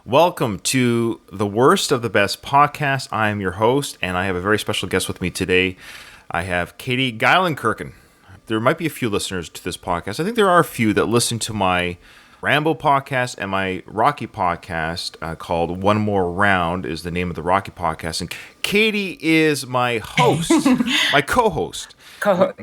Welcome to the Worst of the Best podcast. I am your host, and I have a very special guest with me today. I have Katie Geilenkirchen. There might be a few listeners to this podcast. I think there are a few that listen to my Rambo podcast and my Rocky podcast called One More Round is the name of the Rocky podcast. And Katie is my host, my co-host.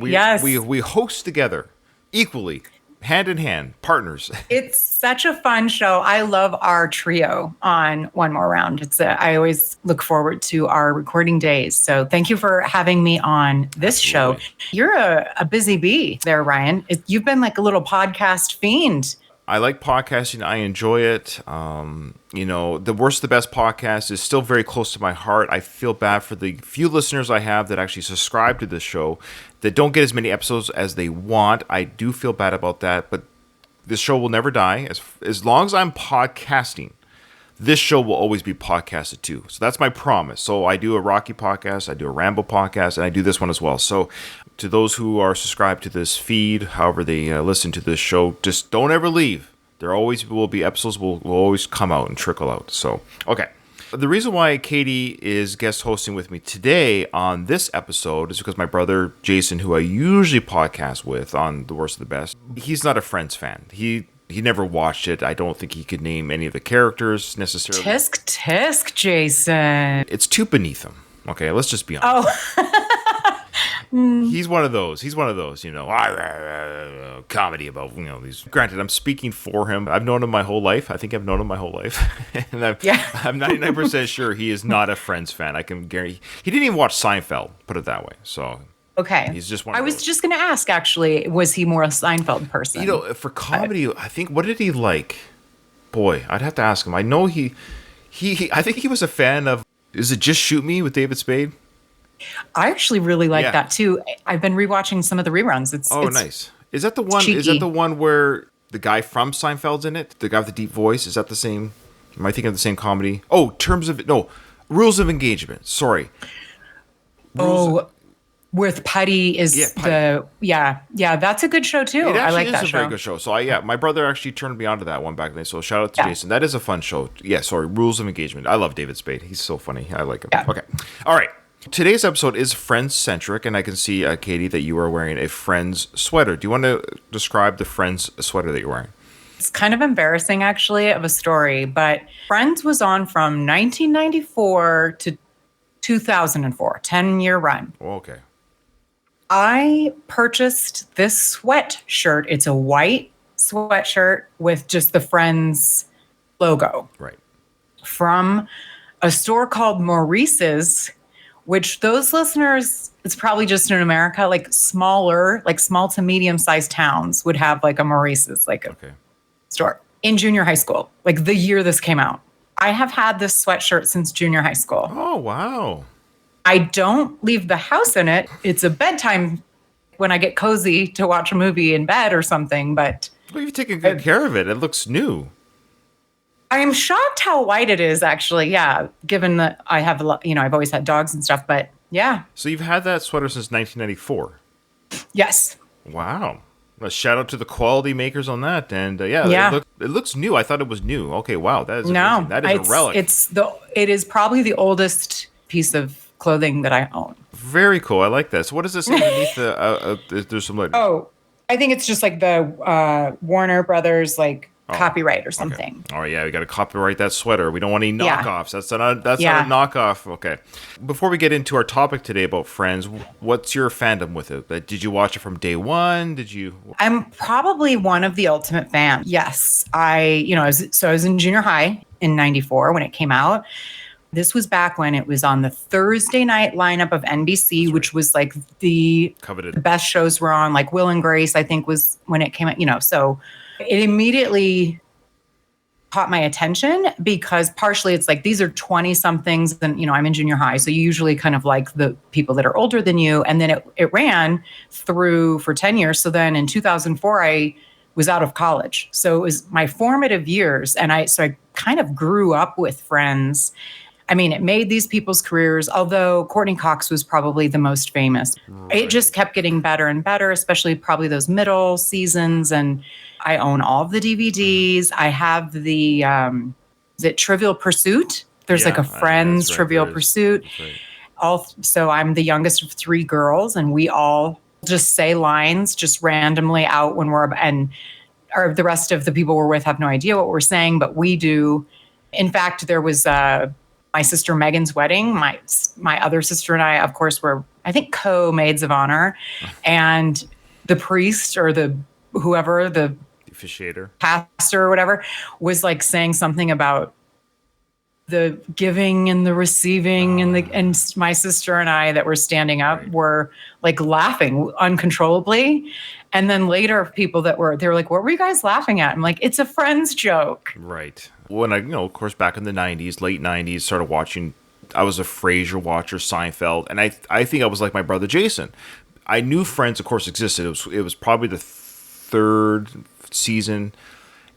Yes. We host together equally. Hand in hand, partners. It's such a fun show. I love our trio on One More Round. I always look forward to our recording days. So thank you for having me on this show. You're a busy bee there, Ryan. You've been like a little podcast fiend. I like podcasting. I enjoy it. The Worst of the Best podcast is still very close to my heart. I feel bad for the few listeners I have that actually subscribe to this show that don't get as many episodes as they want. I do feel bad about that, but this show will never die. As long as I'm podcasting, this show will always be podcasted too. So that's my promise. So I do a Rocky podcast, I do a Rambo podcast, and I do this one as well. So to those who are subscribed to this feed, however they listen to this show, just don't ever leave. There always will be episodes will always come out and trickle out. So, okay. The reason why Katie is guest hosting with me today on this episode is because my brother Jason, who I usually podcast with on The Worst of the Best, he's not a Friends fan. He never watched it. I don't think he could name any of the characters necessarily. Tisk, Jason. It's too beneath him. Okay, let's just be honest. He's one of those, comedy about, these. Granted, I'm speaking for him. I've known him my whole life. I think I've known him my whole life. And I'm 99% sure he is not a Friends fan. I can guarantee. He didn't even watch Seinfeld, put it that way. So, okay. He's just one of I was those. just going to ask, actually, was he more a Seinfeld person? For comedy, I think, what did he like? Boy, I'd have to ask him. I know he I think he was a fan of, is it Just Shoot Me with David Spade? I actually really like that too. I've been rewatching some of the reruns. It's nice. Is that the one? Cheeky. Is that the one where the guy from Seinfeld's in it? The guy with the deep voice. Is that the same? Am I thinking of the same comedy? Oh, Rules of Engagement. Sorry. With Putty is Putty. That's a good show too. I like that show. It's a very good show. So my brother actually turned me onto that one back then. So shout out to Jason. That is a fun show. Yeah, sorry. Rules of Engagement. I love David Spade. He's so funny. I like him. Yeah. Okay. All right. Today's episode is Friends-centric, and I can see, Katie, that you are wearing a Friends sweater. Do you want to describe the Friends sweater that you're wearing? It's kind of embarrassing, actually, of a story, but Friends was on from 1994 to 2004, 10-year run. Oh, okay. I purchased this sweatshirt. It's a white sweatshirt with just the Friends logo. Right. From a store called Maurice's, which those listeners, it's probably just in America, like small to medium-sized towns would have like a Maurice's, store in junior high school, like the year this came out. I have had this sweatshirt since junior high school. Oh, wow. I don't leave the house in it. It's a bedtime when I get cozy to watch a movie in bed or something, but... Well, you've taken good care of it. It looks new. I am shocked how white it is, actually. Yeah, given that I have a lot, I've always had dogs and stuff, but yeah. So you've had that sweater since 1994. Yes. Wow. A shout out to the quality makers on that, and it looks new. I thought it was new. Okay, wow, that is amazing. That is a relic. It is probably the oldest piece of clothing that I own. Very cool. I like that. So what does this underneath there's some letters? Oh, I think it's just like the Warner Brothers copyright or something. Okay. All right, yeah, we got to copyright that sweater. We don't want any knockoffs. That's not a knockoff. Okay. Before we get into our topic today about Friends, what's your fandom with it? Did you watch it from day one? I'm probably one of the ultimate fans. Yes, I was in junior high in '94 when it came out. This was back when it was on the Thursday night lineup of NBC, which was like the coveted. The best shows were on. Like Will and Grace, I think, was when it came out. So it immediately caught my attention because partially it's like these are 20-somethings and, I'm in junior high. So you usually kind of like the people that are older than you. And then it ran through for 10 years. So then in 2004, I was out of college. So it was my formative years. And I kind of grew up with Friends. I mean, it made these people's careers, although Courtney Cox was probably the most famous. Right. It just kept getting better and better, especially probably those middle seasons. And I own all of the DVDs. I have the is it Trivial Pursuit? There's like a Friends that's right, Trivial there is. Pursuit. That's right. So I'm the youngest of three girls, and we all just say lines just randomly out when or the rest of the people we're with have no idea what we're saying, but we do. In fact, there was my sister Megan's wedding. My other sister and I, of course, were, I think, co-maids of honor, and the priest or the whoever, the Officiator, pastor or whatever, was like saying something about the giving and the receiving, and my sister and I that were standing up were like laughing uncontrollably. And then later, people they were like, "What were you guys laughing at?" I'm like, "It's a Friends joke." Right. When I, of course, back in the '90s, late '90s, started watching. I was a Frasier watcher, Seinfeld, and I think I was like my brother Jason. I knew Friends, of course, existed. It was probably the third season.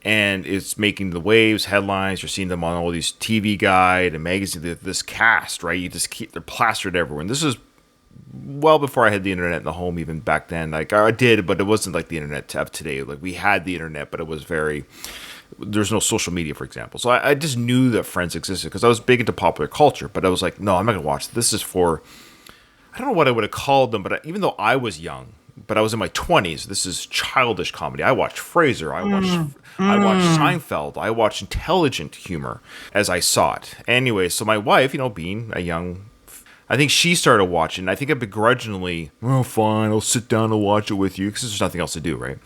And it's making the waves, headlines. You're seeing them on all these TV Guide and magazines. This cast, right? They're plastered everywhere. And this is well before I had the internet in the home. Even back then, like I did, but it wasn't like the internet of today. Like we had the internet, but it was there's no social media, for example. So I just knew that Friends existed because I was big into popular culture. But I was like, no, I'm not gonna watch this. This is for, I don't know what I would have called them, but even though I was young, but I was in my 20s. This is childish comedy. I watched Frasier. I watched Seinfeld. I watched intelligent humor as I saw it. Anyway, so my wife, being a young, I think she started watching. I think I begrudgingly, oh, fine, I'll sit down and watch it with you because there's nothing else to do, right?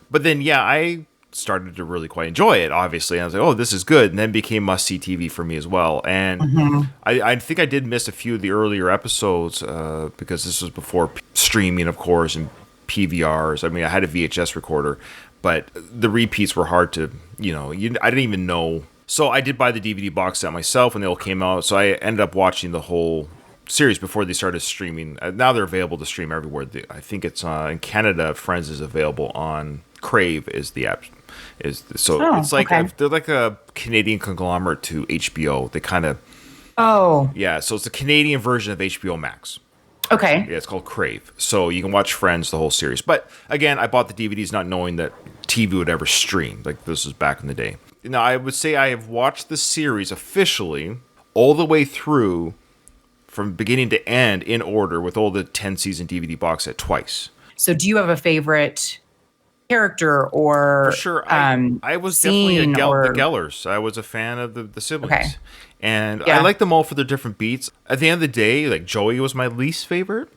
But then, I started to really quite enjoy it, obviously. And I was like, oh, this is good. And then became must-see TV for me as well. And I think I did miss a few of the earlier episodes because this was before streaming, of course, and PVRs. I mean, I had a VHS recorder, but the repeats were hard to, I didn't even know. So I did buy the DVD box set myself when they all came out. So I ended up watching the whole series before they started streaming. Now they're available to stream everywhere. I think it's in Canada, Friends is available on Crave is the app. It's like they're like a Canadian conglomerate to HBO. They kind of so it's the Canadian version of HBO Max. Okay. Yeah, it's called Crave. So you can watch Friends, the whole series. But again, I bought the DVDs not knowing that TV would ever stream. Like this was back in the day. Now I would say I have watched the series officially all the way through from beginning to end in order with all the 10 season DVD box set twice. So do you have a favorite character or for sure? I was definitely the Gellers. I was a fan of the siblings. Okay. And I like them all for their different beats. At the end of the day, like Joey was my least favorite.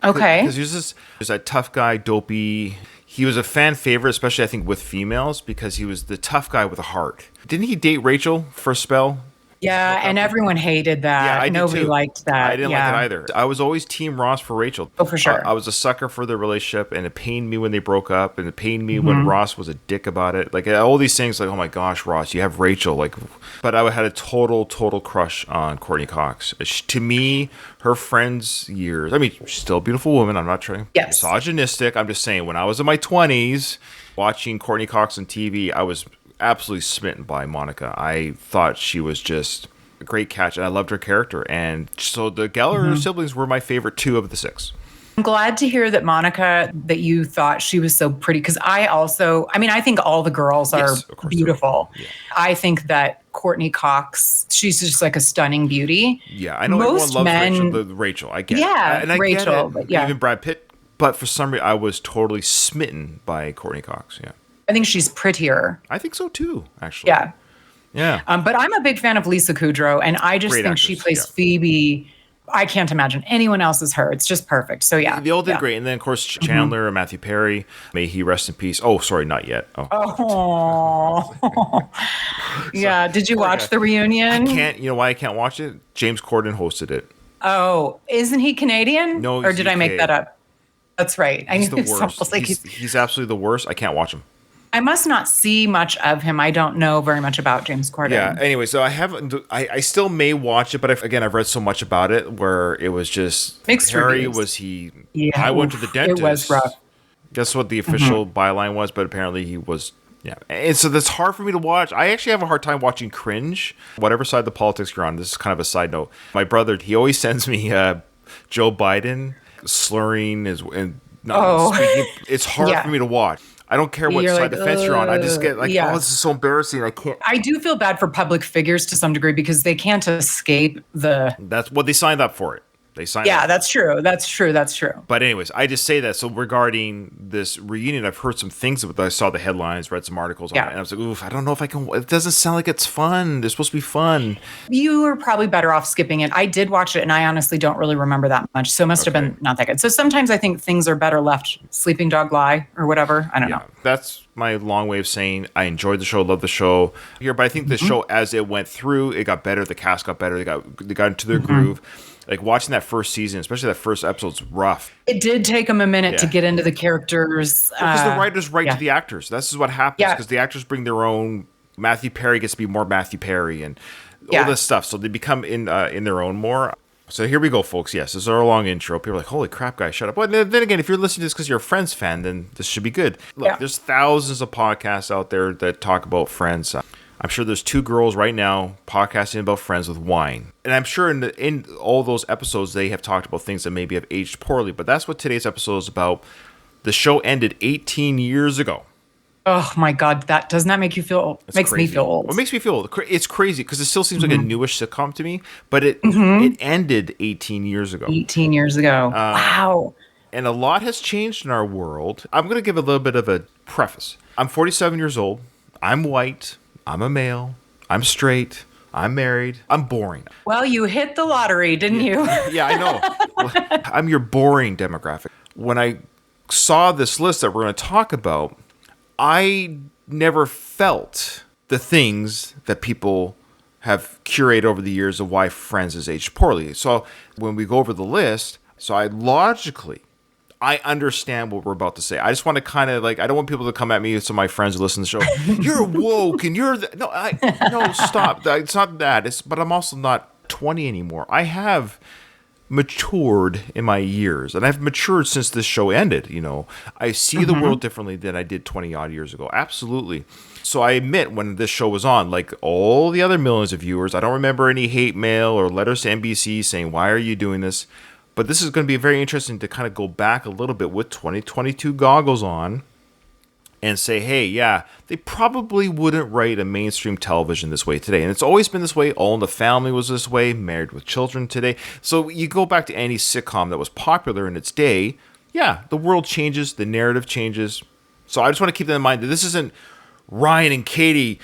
Okay. Because he was that tough guy, dopey. He was a fan favorite, especially I think with females, because he was the tough guy with a heart. Didn't he date Rachel for a spell? Yeah, and everyone hated that. Yeah, Nobody liked that. I didn't like it either. I was always Team Ross for Rachel. Oh, for sure. I was a sucker for their relationship, and it pained me when they broke up, and it pained me when Ross was a dick about it. Like all these things, like, oh my gosh, Ross, you have Rachel. Like, but I had a total crush on Courtney Cox. To me, her Friends years. I mean, she's still a beautiful woman. I'm not trying to be misogynistic. I'm just saying, when I was in my 20s, watching Courtney Cox on TV, I was absolutely smitten by Monica. I thought she was just a great catch, and I loved her character. And so the Geller siblings were my favorite two of the six. I'm glad to hear that, Monica, that you thought she was so pretty, because I think all the girls are beautiful. Yeah. I think that Courtney Cox, she's just like a stunning beauty. Yeah, I know most everyone loves Rachel. I get it. And I Rachel, get it. Even Brad Pitt. But for some reason, I was totally smitten by Courtney Cox. Yeah. I think she's prettier. I think so too, actually. Yeah. Yeah. But I'm a big fan of Lisa Kudrow, and I just think she plays Phoebe. I can't imagine anyone else as her. It's just perfect. So yeah. They all did great. And then of course Chandler and Matthew Perry, may he rest in peace. Oh, sorry, not yet. Oh. Yeah. Did you watch the reunion? I can't. You know why I can't watch it? James Corden hosted it. Oh, isn't he Canadian? No, or did I make that up? That's right. He's the worst. He's absolutely the worst. I can't watch him. I must not see much of him. I don't know very much about James Corden. Yeah. Anyway, so I still may watch it, but I've read so much about it where it was just mixed Harry reviews. I went to the dentist. It was rough. That's what the official byline was, but apparently he was. Yeah. And so that's hard for me to watch. I actually have a hard time watching cringe, whatever side of the politics you're on. This is kind of a side note. My brother, he always sends me Joe Biden slurring speaking. It's hard for me to watch. I don't care what You're side like, of the fence you're on. I just get like, yeah. oh, this is so embarrassing. I can't. I do feel bad for public figures to some degree because they can't escape the. That's what they signed up for it. They signed Yeah, up. that's true. That's true. That's true. But anyways, I just say that. So regarding this reunion, I've heard some things about. I saw the headlines, read some articles on it, and I was like, oof, I don't know if I can. It doesn't sound like it's fun. They're supposed to be fun. You were probably better off skipping it. I did watch it, and I honestly don't really remember that much. So it must have been not that good. So sometimes I think things are better left sleeping dog lie or whatever. I don't know. That's my long way of saying I enjoyed the show, love the show here. But I think the show, as it went through, it got better. The cast got better. They got into their groove. Like watching that first season, especially that first episode's rough. It did take them a minute to get into the characters. Because the writers write to the actors. This is what happens because the actors bring their own. Matthew Perry gets to be more Matthew Perry and all this stuff. So they become in their own more. So here we go, folks. Yes, this is our long intro. People are like, holy crap, guys, shut up. But then again, if you're listening to this because you're a Friends fan, then this should be good. Look, there's thousands of podcasts out there that talk about Friends. I'm sure there's two girls right now podcasting about Friends with wine. And I'm sure in all those episodes, they have talked about things that maybe have aged poorly. But that's what today's episode is about. The show ended 18 years ago. Oh my God, that doesn't that make you feel old? Makes me feel old. Well, it makes me feel old. It's crazy because it still seems like a newish sitcom to me, but it ended 18 years ago. 18 years ago. Wow. And a lot has changed in our world. I'm going to give a little bit of a preface. I'm 47 years old. I'm white. I'm a male. I'm straight. I'm married. I'm boring. Well, you hit the lottery, didn't you? Yeah, I know. I'm your boring demographic. When I saw this list that we're going to talk about, I never felt the things that people have curated over the years of why Friends has aged poorly. So when we go over the list, I understand what we're about to say. I just want to kind of like, I don't want people to come at me, some of my friends who listen to the show, you're woke and you're, no, stop. It's not that. But I'm also not 20 anymore. I have matured in my years, and I've matured since this show ended. I see the world differently than I did 20 odd years ago. Absolutely. So I admit, when this show was on, like all the other millions of viewers, I don't remember any hate mail or letters to NBC saying, why are you doing this? But this is going to be very interesting to kind of go back a little bit with 2022 goggles on and say, hey, yeah, they probably wouldn't write a mainstream television this way today. And it's always been this way. All in the Family was this way. Married with Children today. So you go back to any sitcom that was popular in its day. Yeah, the world changes. The narrative changes. So I just want to keep that in mind that this isn't Ryan and Katie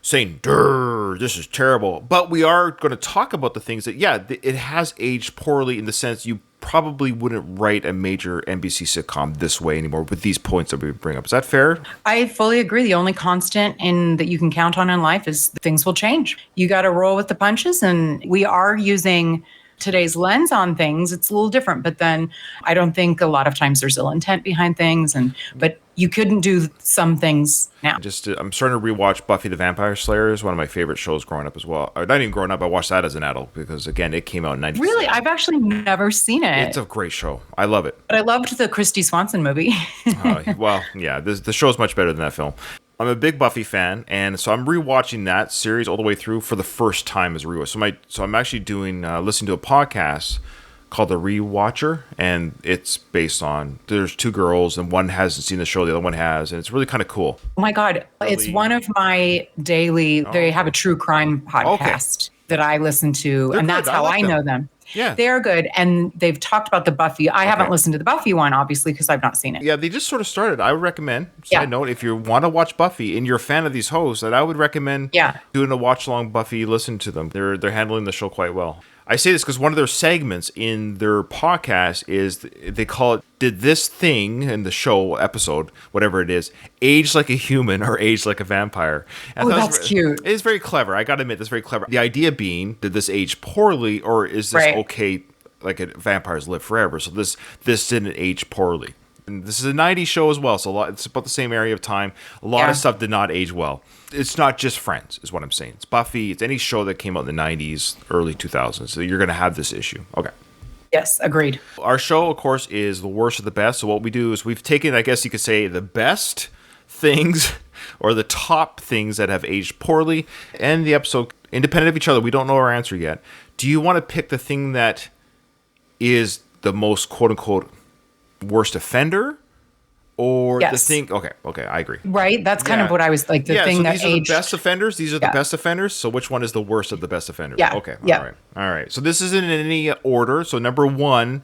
saying, "Durr, this is terrible." But we are going to talk about the things that, it has aged poorly in the sense you probably wouldn't write a major NBC sitcom this way anymore with these points that we bring up. Is that fair? I fully agree. The only constant that you can count on in life is things will change. You got to roll with the punches, and we are using today's lens on things. It's a little different, but then I don't think a lot of times there's ill intent behind things, but you couldn't do some things now. I'm starting to rewatch Buffy the Vampire Slayer. Is one of my favorite shows growing up as well. Or not even growing up, I watched that as an adult because, again, it came out in 1997. Really? I've actually never seen it. It's a great show. I love it. But I loved the Christy Swanson movie. Well, yeah, the show's much better than that film. I'm a big Buffy fan, and so I'm rewatching that series all the way through for the first time as a rewatch. So I'm actually listening to a podcast called The Rewatcher, and it's based on, there's two girls, and one hasn't seen the show, the other one has, and it's really kind of cool. Oh my God. It's one of my daily, they have a true crime podcast that I listen to, and that's how I know them. Yeah. They are good. And they've talked about the Buffy. I haven't listened to the Buffy one, obviously, because I've not seen it. Yeah, they just sort of started. I would recommend, side note, if you want to watch Buffy and you're a fan of these hosts, that I would recommend doing a watch-along Buffy, listen to them. They're handling the show quite well. I say this because one of their segments in their podcast is, they call it, did this thing in the show episode, whatever it is, age like a human or age like a vampire? And that's cute. It's very clever. I got to admit, that's very clever. The idea being, did this age poorly, or is this okay, like vampires live forever? So this didn't age poorly. And this is a 90s show as well, so it's about the same area of time. A lot of stuff did not age well. It's not just Friends, is what I'm saying. It's Buffy. It's any show that came out in the 90s, early 2000s. So you're going to have this issue. Okay. Yes, agreed. Our show, of course, is the worst of the best. So what we do is we've taken, I guess you could say, the best things or the top things that have aged poorly, and the episode, independent of each other. We don't know our answer yet. Do you want to pick the thing that is the most, quote-unquote, worst offender, or the Yes. thing. Okay, I agree. Right? That's kind of Yeah. what I was like, the Yeah, thing so that these are the aged. best offenders. These are the Yeah. best offenders. So which one is the worst of the best offenders? Yeah. Okay, all Yeah. right. All right. So this isn't in any order. So number 1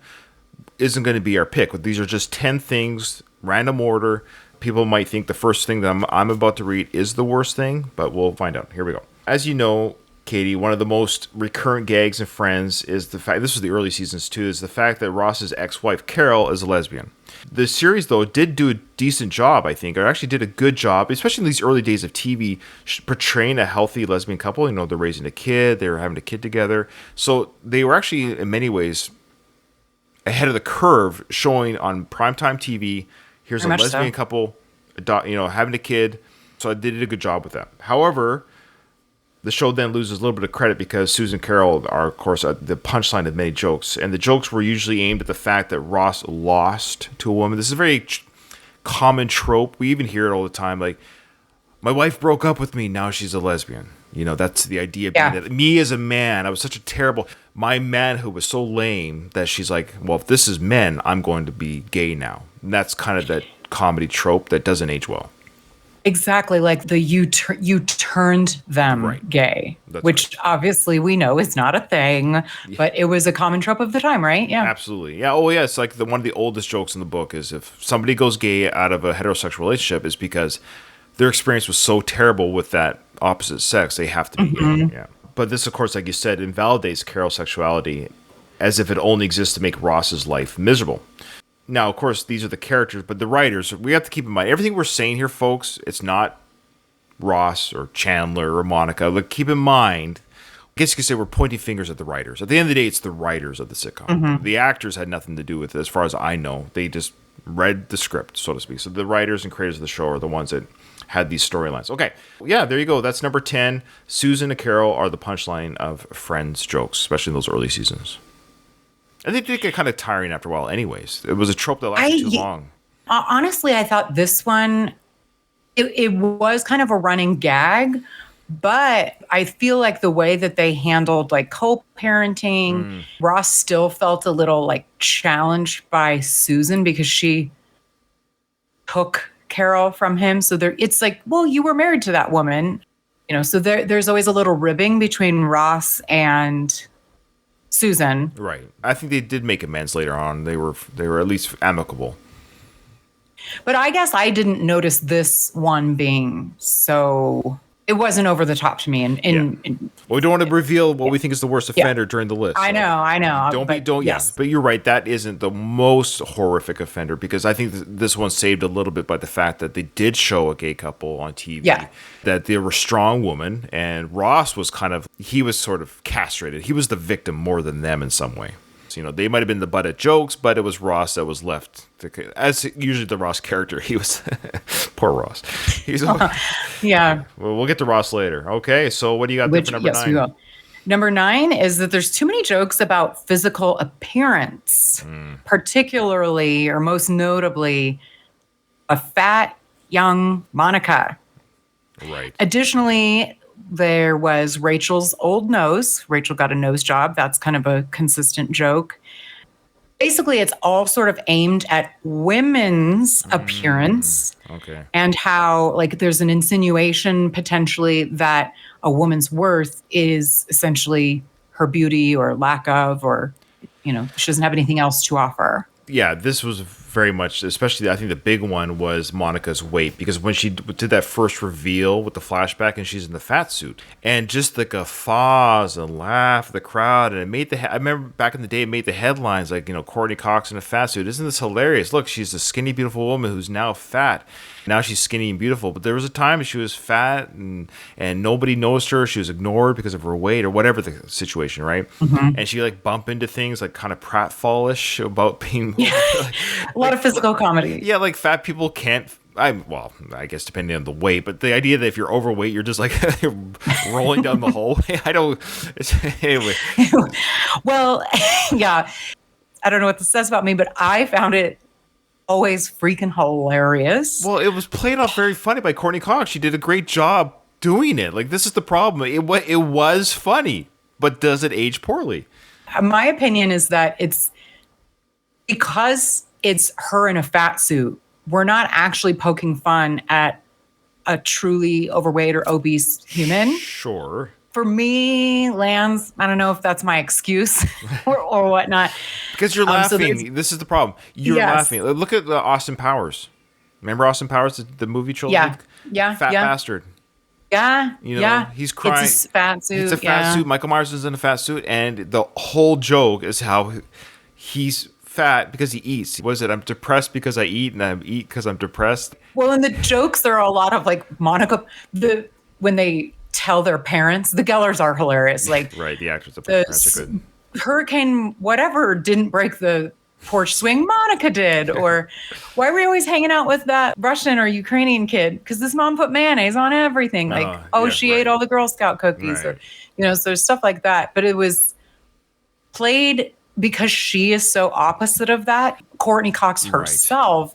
isn't going to be our pick. But these are just 10 things, random order. People might think the first thing that I'm about to read is the worst thing, but we'll find out. Here we go. As you know, Katie, one of the most recurrent gags in Friends is the fact, this was the early seasons too, is the fact that Ross's ex-wife Carol is a lesbian. The series, though, did do a decent job, I think, or actually did a good job, especially in these early days of TV, portraying a healthy lesbian couple. You know, they're raising a kid, they were having a kid together. So they were actually, in many ways, ahead of the curve, showing on primetime TV, here's a Very much lesbian so. couple, having a kid. So they did a good job with that. However, the show then loses a little bit of credit because Susan and Carol are, of course, the punchline of many jokes. And the jokes were usually aimed at the fact that Ross lost to a woman. This is a very common trope. We even hear it all the time. Like, my wife broke up with me, now she's a lesbian. That's the idea being Yeah. that me as a man, I was such a terrible, my manhood was so lame that she's like, well, if this is men, I'm going to be gay now. And that's kind of that comedy trope that doesn't age well. Exactly, like the you turned them Right. gay, That's which obviously we know is not a thing, but it was a common trope of the time, right? Yeah. Absolutely. Yeah. Oh, yeah. It's like one of the oldest jokes in the book is if somebody goes gay out of a heterosexual relationship is because their experience was so terrible with that opposite sex, they have to be gay. Yeah. But this, of course, like you said, invalidates Carol's sexuality as if it only exists to make Ross's life miserable. Now, of course, these are the characters, but the writers, we have to keep in mind everything we're saying here, folks, it's not Ross or Chandler or Monica. Like, keep in mind, I guess you could say we're pointing fingers at the writers. At the end of the day, it's the writers of the sitcom. The actors had nothing to do with it, as far as I know. They just read the script, so to speak. So the writers and creators of the show are the ones that had these storylines. Okay, yeah, there you go. That's number 10. Susan and Carol are the punchline of Friends jokes, especially in those early seasons. And they did get kind of tiring after a while anyways. It was a trope that lasted too long. Honestly, I thought this one, it was kind of a running gag, but I feel like the way that they handled like co-parenting, Ross still felt a little like challenged by Susan because she took Carol from him. So it's like, well, you were married to that woman, so there's always a little ribbing between Ross and Susan. Right. I think they did make amends later on. They were at least amicable. But I guess I didn't notice this one being so. It wasn't over the top to me. Well, we don't want to reveal what we think is the worst offender during the list. I know. Yes. But you're right. That isn't the most horrific offender because I think this one saved a little bit by the fact that they did show a gay couple on TV. Yeah. That they were a strong woman, and Ross was he was sort of castrated. He was the victim more than them in some way. So, they might have been the butt of jokes, but it was Ross that was left. As usually the Ross character, he was poor Ross. Yeah. Well, we'll get to Ross later. Okay, so what do you got there for number 9? We will. Number 9 is that there's too many jokes about physical appearance, particularly or most notably, a fat young Monica. Right. Additionally, there was Rachel's old nose. Rachel got a nose job. That's kind of a consistent joke. Basically, it's all sort of aimed at women's appearance. Okay. And how, like, there's an insinuation potentially that a woman's worth is essentially her beauty or lack of, or, she doesn't have anything else to offer. Yeah, this was very much, especially I think the big one was Monica's weight, because when she did that first reveal with the flashback and she's in the fat suit and just the guffaws and laugh of the crowd, and it made I remember back in the day it made the headlines like, Courtney Cox in a fat suit. Isn't this hilarious? Look, she's a skinny, beautiful woman who's now fat. Now she's skinny and beautiful, but there was a time she was fat and nobody noticed her. She was ignored because of her weight or whatever the situation, right? And she like bump into things like kind of pratfallish about being A lot of physical comedy. Yeah, like fat people can't. I guess depending on the weight, but the idea that if you're overweight, you're just like rolling down the hallway. Anyway. Well, yeah, I don't know what this says about me, but I found it always freaking hilarious. Well, it was played off very funny by Courtney Cox. She did a great job doing it. Like, this is the problem. It was funny, but does it age poorly? My opinion is that it's because it's her in a fat suit we're not actually poking fun at a truly overweight or obese human. Sure. For me, Lance, I don't know if that's my excuse or whatnot. Because you're laughing. This is the problem. You're laughing. Look at Austin Powers. Remember Austin Powers, the movie trilogy? Yeah. Fat bastard. Yeah. You know, he's crying. It's a fat suit. It's a fat suit. Michael Myers is in a fat suit. And the whole joke is how he's fat because he eats. What is it? I'm depressed because I eat, and I eat because I'm depressed. Well, and the jokes, there are a lot of like Monica, when they tell their parents, the Gellers are hilarious. Like, right, the actors, the parents are good. Hurricane whatever didn't break the porch swing, Monica did. Or why were you always hanging out with that Russian or Ukrainian kid? Because this mom put mayonnaise on everything. Like, she ate all the Girl Scout cookies. Or, so there's stuff like that. But it was played because she is so opposite of that. Courtney Cox herself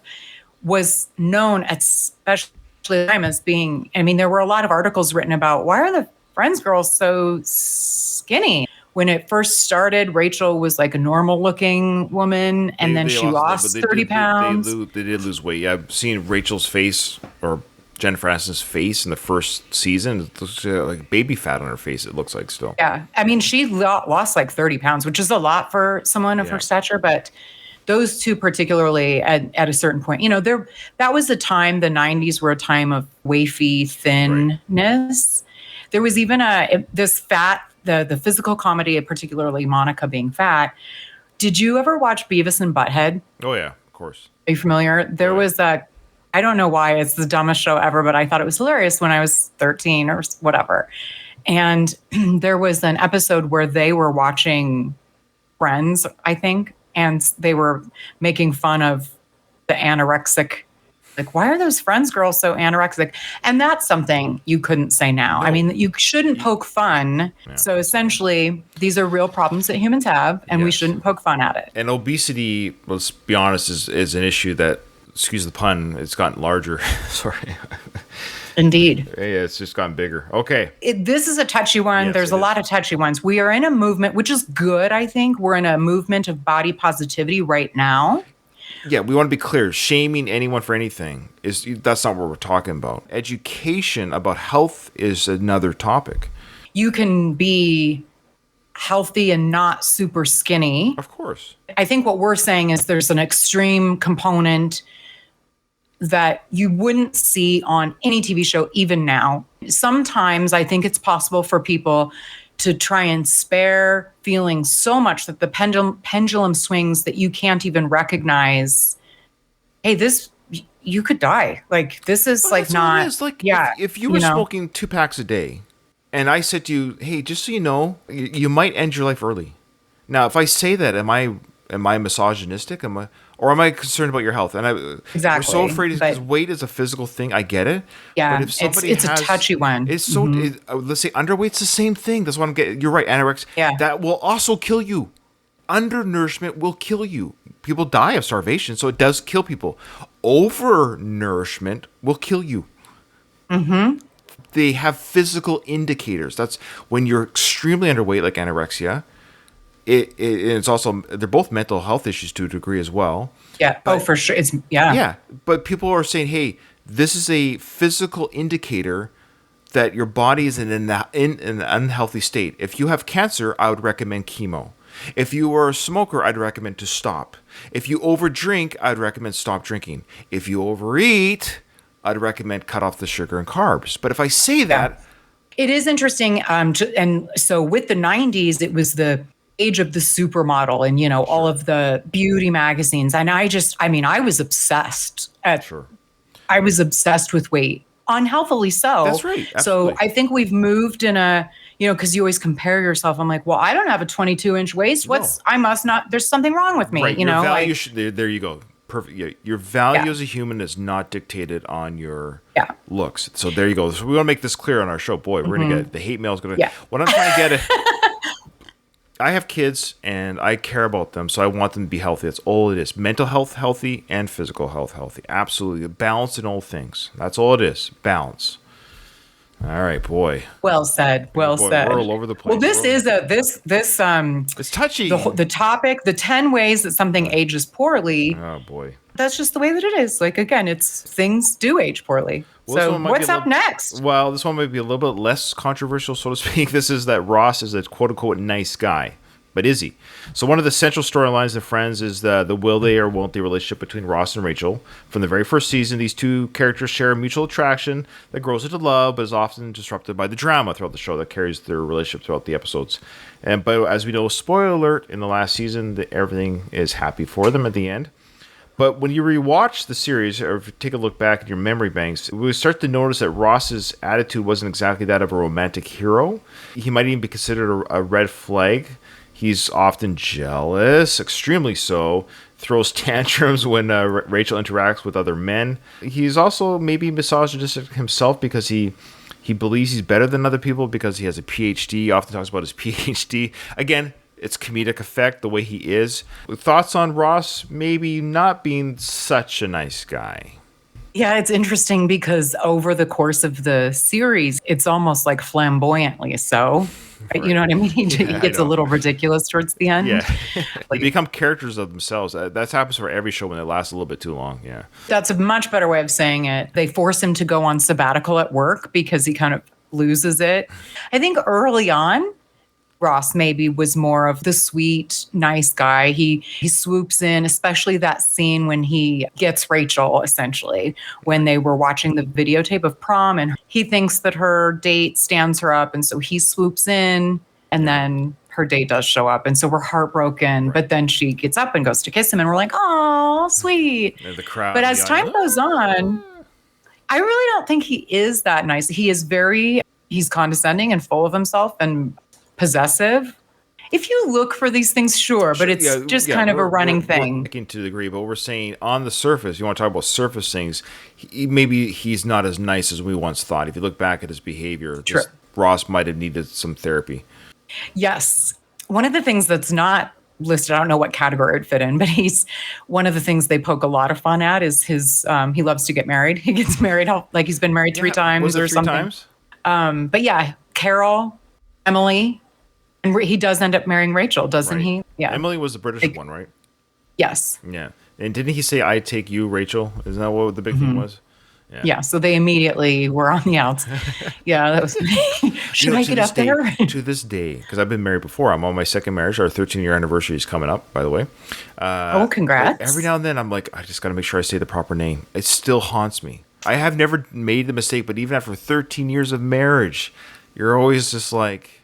was known, especially at the time, as being, there were a lot of articles written about, why are the Friends girls so skinny? When it first started, Rachel was like a normal looking woman, and then she lost 30 pounds. They did lose weight. Yeah, I've seen Rachel's face, or Jennifer Aniston's face in the first season. It looks like baby fat on her face, it looks like still. Yeah. She lost like 30 pounds, which is a lot for someone of her stature. But those two particularly at a certain point, that was a time, the 90s were a time of wafy thinness. There was even this fat, the physical comedy, particularly Monica being fat. Did you ever watch Beavis and Butthead? Oh, yeah, of course. Are you familiar? There was I don't know why it's the dumbest show ever, but I thought it was hilarious when I was 13 or whatever. And there was an episode where they were watching Friends, I think, and they were making fun of the anorexic. Like, why are those Friends girls so anorexic? And that's something you couldn't say now. No. You shouldn't poke fun. Yeah. So essentially, these are real problems that humans have, and we shouldn't poke fun at it. And obesity, let's be honest, is an issue that, excuse the pun, it's gotten larger. Sorry. Indeed. Yeah, it's just gotten bigger. Okay. This is a touchy one. Yes, there's a lot of touchy ones. We are in a movement, which is good, I think. We're in a movement of body positivity right now. Yeah, we want to be clear. Shaming anyone for anything, that's not what we're talking about. Education about health is another topic. You can be healthy and not super skinny. Of course. I think what we're saying is there's an extreme component that you wouldn't see on any TV show, even now. Sometimes I think it's possible for people to try and spare feeling so much that the pendulum swings that you can't even recognize, hey, you could die. Like, this is not. If you were smoking 2 packs a day and I said to you, hey, just so you know, you might end your life early. Now, if I say that, am I misogynistic? Or am I concerned about your health? And we're so afraid because weight is a physical thing. I get it. Yeah, but if somebody it's a touchy one. It's so. Let's say underweight's the same thing. That's what I'm getting. You're right, anorexia. Yeah. That will also kill you. Undernourishment will kill you. People die of starvation, so it does kill people. Overnourishment will kill you. Mm-hmm. They have physical indicators. That's when you're extremely underweight, like anorexia. It's also, they're both mental health issues to a degree as well. Yeah. But, for sure. Yeah. But people are saying, hey, this is a physical indicator that your body is in an unhealthy state. If you have cancer, I would recommend chemo. If you are a smoker, I'd recommend to stop. If you overdrink, I'd recommend stop drinking. If you overeat, I'd recommend cut off the sugar and carbs. But if I say that... It is interesting. And so with the 90s, it was the age of the supermodel and, all of the beauty magazines. And I was obsessed. I was obsessed with weight, unhealthily so. That's right. Absolutely. So I think we've moved in a, because you always compare yourself. I'm like, well, I don't have a 22-inch waist. I must not, there's something wrong with me. Right. Your value there you go. Perfect. Yeah. Your value as a human is not dictated on your looks. So there you go. So we want to make this clear on our show. Boy, we're going to get the hate mail is going to. What I'm trying to get at. I have kids and I care about them, so I want them to be healthy. That's all it is. Mental health healthy and physical health healthy. Absolutely. Balance in all things. That's all it is. Balance. All right, boy. Well said. Well said. We're all over the place. Well, this is it's touchy. The topic, the 10 ways that something ages poorly. Oh boy. That's just the way that it is. Like, again, it's things do age poorly. Well, this So one might be what's a up little, next? well, this one might be a little bit less controversial, so to speak. This is that Ross is a quote unquote nice guy. But is he? So one of the central storylines of Friends is the will they or won't they relationship between Ross and Rachel. From the very first season, these two characters share a mutual attraction that grows into love, but is often disrupted by the drama throughout the show that carries their relationship throughout the episodes. But as we know, spoiler alert, in the last season, everything is happy for them at the end. But when you rewatch the series, or if you take a look back at your memory banks, we start to notice that Ross's attitude wasn't exactly that of a romantic hero. He might even be considered a red flag. He's often jealous, extremely so, throws tantrums when Rachel interacts with other men. He's also maybe misogynistic himself because he believes he's better than other people because he has a PhD. He often talks about his PhD. Again, it's comedic effect, the way he is. Thoughts on Ross maybe not being such a nice guy? Yeah, it's interesting because over the course of the series, it's almost like flamboyantly so. Right. You know what I mean? He gets a little ridiculous towards the end. Yeah. They become characters of themselves. That happens for every show when it lasts a little bit too long. Yeah. That's a much better way of saying it. They force him to go on sabbatical at work because he kind of loses it. I think early on, Ross maybe was more of the sweet, nice guy. He swoops in, especially that scene when he gets Rachel, essentially, when they were watching the videotape of prom, and he thinks that her date stands her up, and so he swoops in, and then her date does show up, and so we're heartbroken. Right. But then she gets up and goes to kiss him, and we're like, "Oh, sweet." And the crowd. But as time goes on, I really don't think he is that nice. He is he's condescending and full of himself and possessive. If you look for these things, sure, but it's just kind of a running thing. We're to the degree, but we're saying on the surface, you want to talk about surface things, maybe he's not as nice as we once thought. If you look back at his behavior, Ross might have needed some therapy. Yes. One of the things that's not listed, I don't know what category it would fit in, but he's one of the things they poke a lot of fun at is his, he loves to get married. He gets married, like he's been married 3 times or something. But yeah, Carol, Emily, and he does end up marrying Rachel, doesn't he? Yeah. Emily was the British one, right? Yes. Yeah. And didn't he say, "I take you, Rachel"? Isn't that what the big thing was? Yeah. So they immediately were on the outs. Yeah, that was should I get up there? To this day, because I've been married before. I'm on my second marriage. Our 13-year anniversary is coming up, by the way. Congrats. Every now and then, I'm like, I just got to make sure I say the proper name. It still haunts me. I have never made the mistake, but even after 13 years of marriage, you're always just like,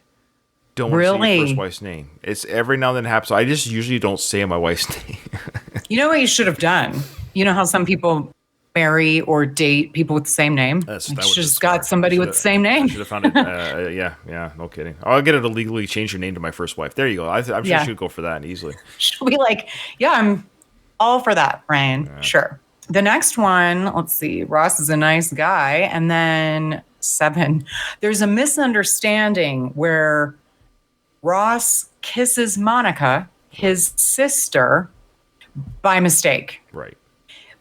don't want to say your first wife's name. It's every now and then it happens. So I just usually don't say my wife's name. You know what you should have done? You know how some people marry or date people with the same name? You just got somebody with the same name. I should have found it. Yeah, no kidding. I'll get her to legally change her name to my first wife. There you go. I'm sure she would go for that easily. She'll be like, yeah, I'm all for that, Ryan. Yeah. Sure. The next one, let's see. Ross is a nice guy. And then 7, there's a misunderstanding where Ross kisses Monica, his sister, by mistake. Right.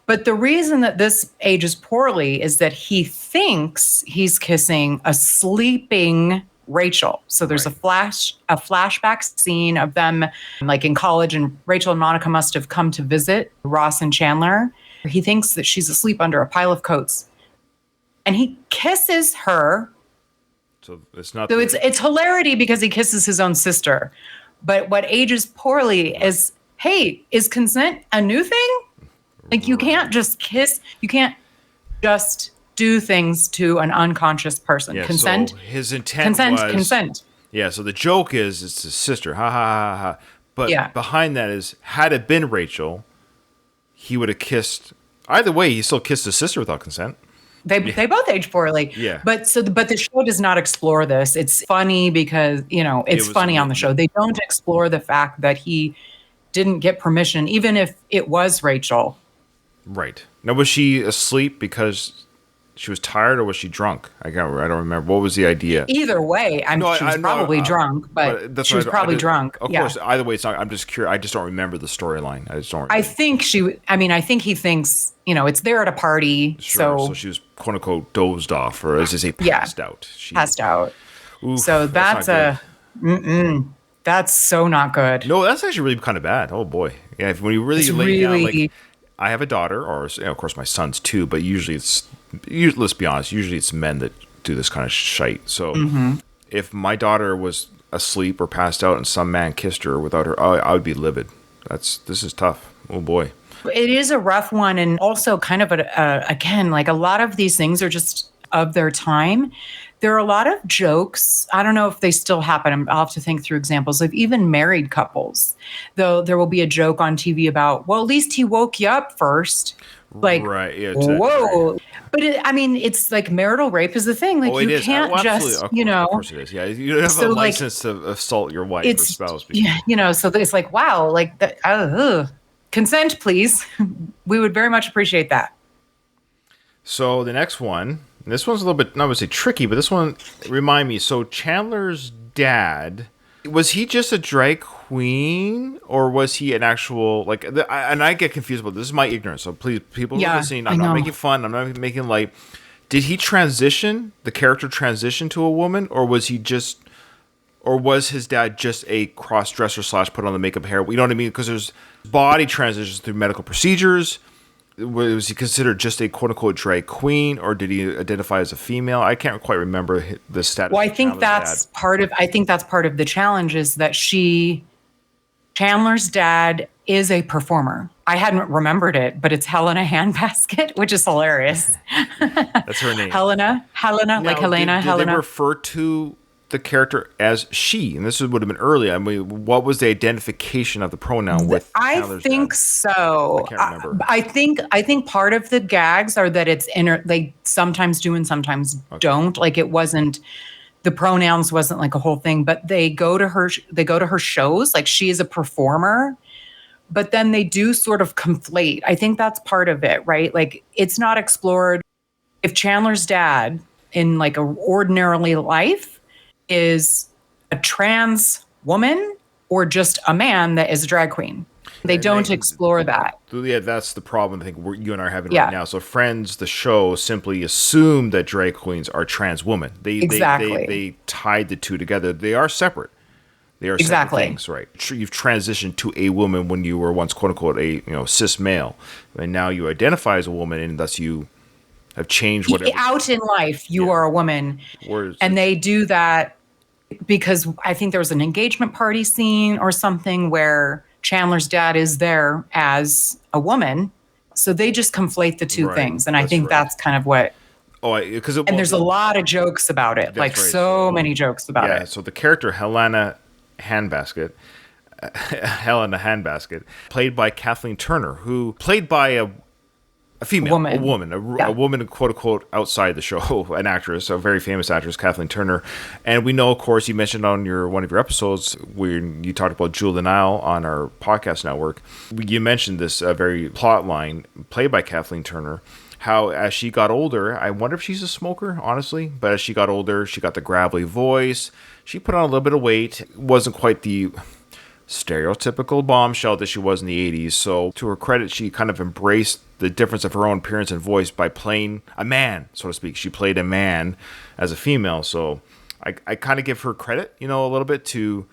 But the reason that this ages poorly is that he thinks he's kissing a sleeping Rachel. So there's a flashback scene of them like in college, and Rachel and Monica must have come to visit Ross and Chandler. He thinks that she's asleep under a pile of coats. And he kisses her. So it's not. So it's hilarity because he kisses his own sister. But what ages poorly is, hey, is consent a new thing? Like you can't just kiss. You can't just do things to an unconscious person. Yeah, consent. So his intent was consent. Yeah. So the joke is it's his sister. Ha ha ha ha. But behind that is, had it been Rachel, he would have kissed. Either way, he still kissed his sister without consent. They both age poorly. Yeah. But the show does not explore this. It's funny because, it's funny on the show. They don't explore the fact that he didn't get permission, even if it was Rachel. Right. Now, was she asleep because she was tired or was she drunk? I don't remember. What was the idea? Either way, she was probably drunk, but she was probably drunk. Of course, either way, it's not. I'm just curious. I just don't remember the storyline. I just don't remember. I think he thinks, it's there at a party. Sure. So she was, quote unquote, dozed off, or as they say, passed out. Passed out. Oof, so that's that's so not good. No, that's actually really kind of bad. Oh boy. Yeah. When you really lay down, like, I have a daughter, or of course my sons too, but let's be honest, usually it's men that do this kind of shite. So if my daughter was asleep or passed out and some man kissed her without her, I would be livid. This is tough. Oh boy. It is a rough one. And also kind of, again, like a lot of these things are just of their time. There are a lot of jokes. I don't know if they still happen. I'll have to think through examples of even married couples. Though there will be a joke on TV about, well, at least he woke you up first. Like, right. Yeah, whoa. But it's like marital rape is the thing. Like, you can't just, Of course it is. Yeah, you don't have a license to assault your wife or spouse. Yeah, so it's like, wow, like, consent, please. We would very much appreciate that. So the next one, this one's a little bit, not to say tricky, but this one, remind me. So Chandler's dad, was he just a drag queen, or was he an actual, like, and I get confused about this. This is my ignorance. So please, people who are listening, I'm not making fun. I'm not making light. Did he the character transition to a woman, or was his dad just a cross-dresser / put on the makeup hair? You know what I mean? Because there's body transitions through medical procedures. Was he considered just a quote-unquote drag queen, or did he identify as a female? I can't quite remember the status. Well, I think that's part of the challenge is that Chandler's dad is a performer. I hadn't remembered it, but it's Helena Handbasket, which is hilarious. That's her name. Helena, now, like Helena. Did Helena. They refer to the character as she, and this would have been early. I mean, what was the identification of the pronoun with? I think so. I can't remember. I think part of the gags are that it's they sometimes do and sometimes don't. Like it wasn't. The pronouns wasn't like a whole thing, but they go to her shows. Like she is a performer, but then they do sort of conflate. I think that's part of it, right? Like it's not explored. If Chandler's dad in like a ordinarily life is a trans woman or just a man that is a drag queen. They don't explore that. Yeah, that's the problem I think you and I are having right now. So Friends, the show, simply assumed that drag queens are trans women. They tied the two together. They are separate. They are separate things, right? You've transitioned to a woman when you were once, quote unquote, a cis male, and now you identify as a woman, and thus you have changed whatever. Out in life, you are a woman, and they do that because I think there was an engagement party scene or something where Chandler's dad is there as a woman, so they just conflate the two things, and I think that's kind of what. And there's a lot of jokes about it, like so many jokes about it. Yeah, so the character Helena Handbasket, played by Kathleen Turner, who played by a female, a woman, quote unquote, outside the show, an actress, a very famous actress, Kathleen Turner. And we know, of course, you mentioned on one of your episodes when you talked about Jewel the Nile on our podcast network, you mentioned this very plot line played by Kathleen Turner, how as she got older, I wonder if she's a smoker, honestly, but as she got older, she got the gravelly voice, she put on a little bit of weight, wasn't quite the stereotypical bombshell that she was in the 80s. So to her credit, she kind of embraced the difference of her own appearance and voice by playing a man, so to speak. She played a man as a female. So I kind of give her credit, a little bit to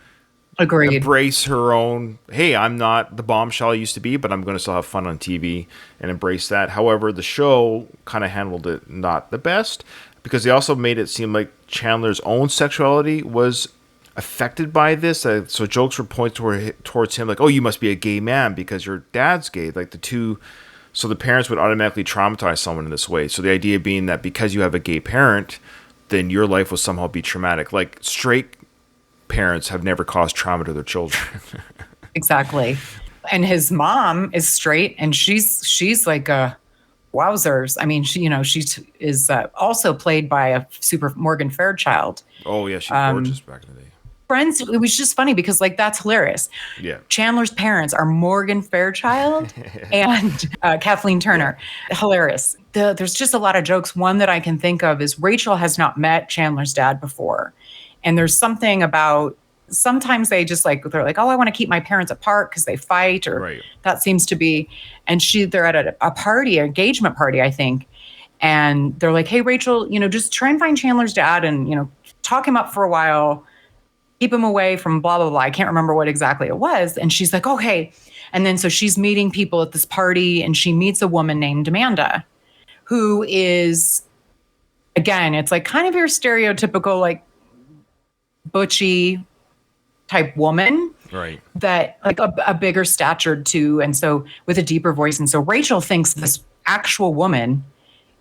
embrace her own, hey, I'm not the bombshell I used to be, but I'm going to still have fun on TV and embrace that. However, the show kind of handled it not the best because they also made it seem like Chandler's own sexuality was affected by this. So jokes were pointed towards him like, oh, you must be a gay man because your dad's gay. Like so the parents would automatically traumatize someone in this way. So the idea being that because you have a gay parent, then your life will somehow be traumatic. Like straight parents have never caused trauma to their children. Exactly. And his mom is straight and she's like a wowzers. I mean, she is also played by a super Morgan Fairchild. Oh yeah, she's gorgeous back in the day. Friends, it was just funny because that's hilarious. Yeah. Chandler's parents are Morgan Fairchild and Kathleen Turner. Yeah. Hilarious. There's just a lot of jokes. One that I can think of is Rachel has not met Chandler's dad before. And there's something about sometimes they're like, oh, I want to keep my parents apart because they fight or that seems to be. And they're at a party, an engagement party, I think. And they're like, hey, Rachel, just try and find Chandler's dad and, talk him up for a while. keep him away from blah, blah, blah. I can't remember what exactly it was. And she's like, okay. And then so she's meeting people at this party and she meets a woman named Amanda, who is, again, it's like kind of your stereotypical, like butchy type woman. Right. That like a bigger statured too. And so with a deeper voice. And so Rachel thinks this actual woman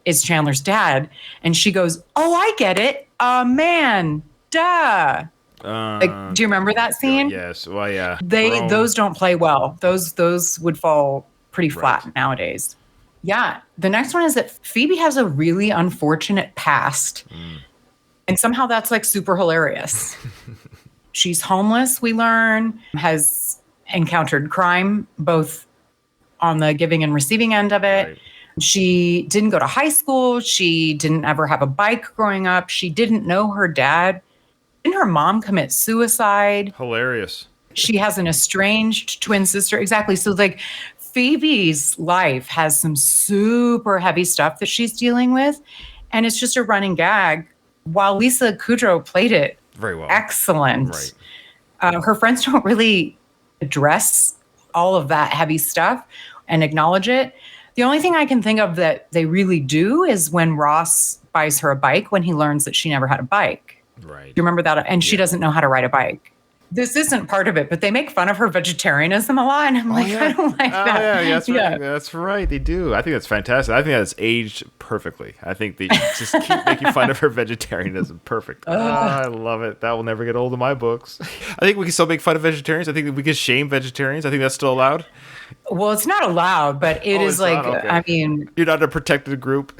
is Chandler's dad. And she goes, oh, I get it. Man, duh. Like, do you remember that scene? Yes. Well, yeah. Those don't play well. Those would fall pretty flat nowadays. Yeah. The next one is that Phoebe has a really unfortunate past. And somehow that's like super hilarious. She's homeless, we learn, has encountered crime, both on the giving and receiving end of it. Right. She didn't go to high school. She didn't ever have a bike growing up. She didn't know her dad. Didn't her mom commit suicide? Hilarious. She has an estranged twin sister. Exactly. So like Phoebe's life has some super heavy stuff that she's dealing with. And it's just a running gag. While Lisa Kudrow played it very well. Excellent. Right. Her friends don't really address all of that heavy stuff and acknowledge it. The only thing I can think of that they really do is when Ross buys her a bike when he learns that she never had a bike. Right. Do you remember that? And she doesn't know how to ride a bike. This isn't part of it, but they make fun of her vegetarianism a lot. And I'm like, I don't like that. Yeah, that's right. That's right. They do. I think that's fantastic. I think that's aged perfectly. I think they just keep making fun of her vegetarianism. Perfect. I love it. That will never get old in my books. I think we can still make fun of vegetarians. I think that we can shame vegetarians. I think that's still allowed. Well, it's not allowed, but it is like, okay. I mean. You're not a protected group.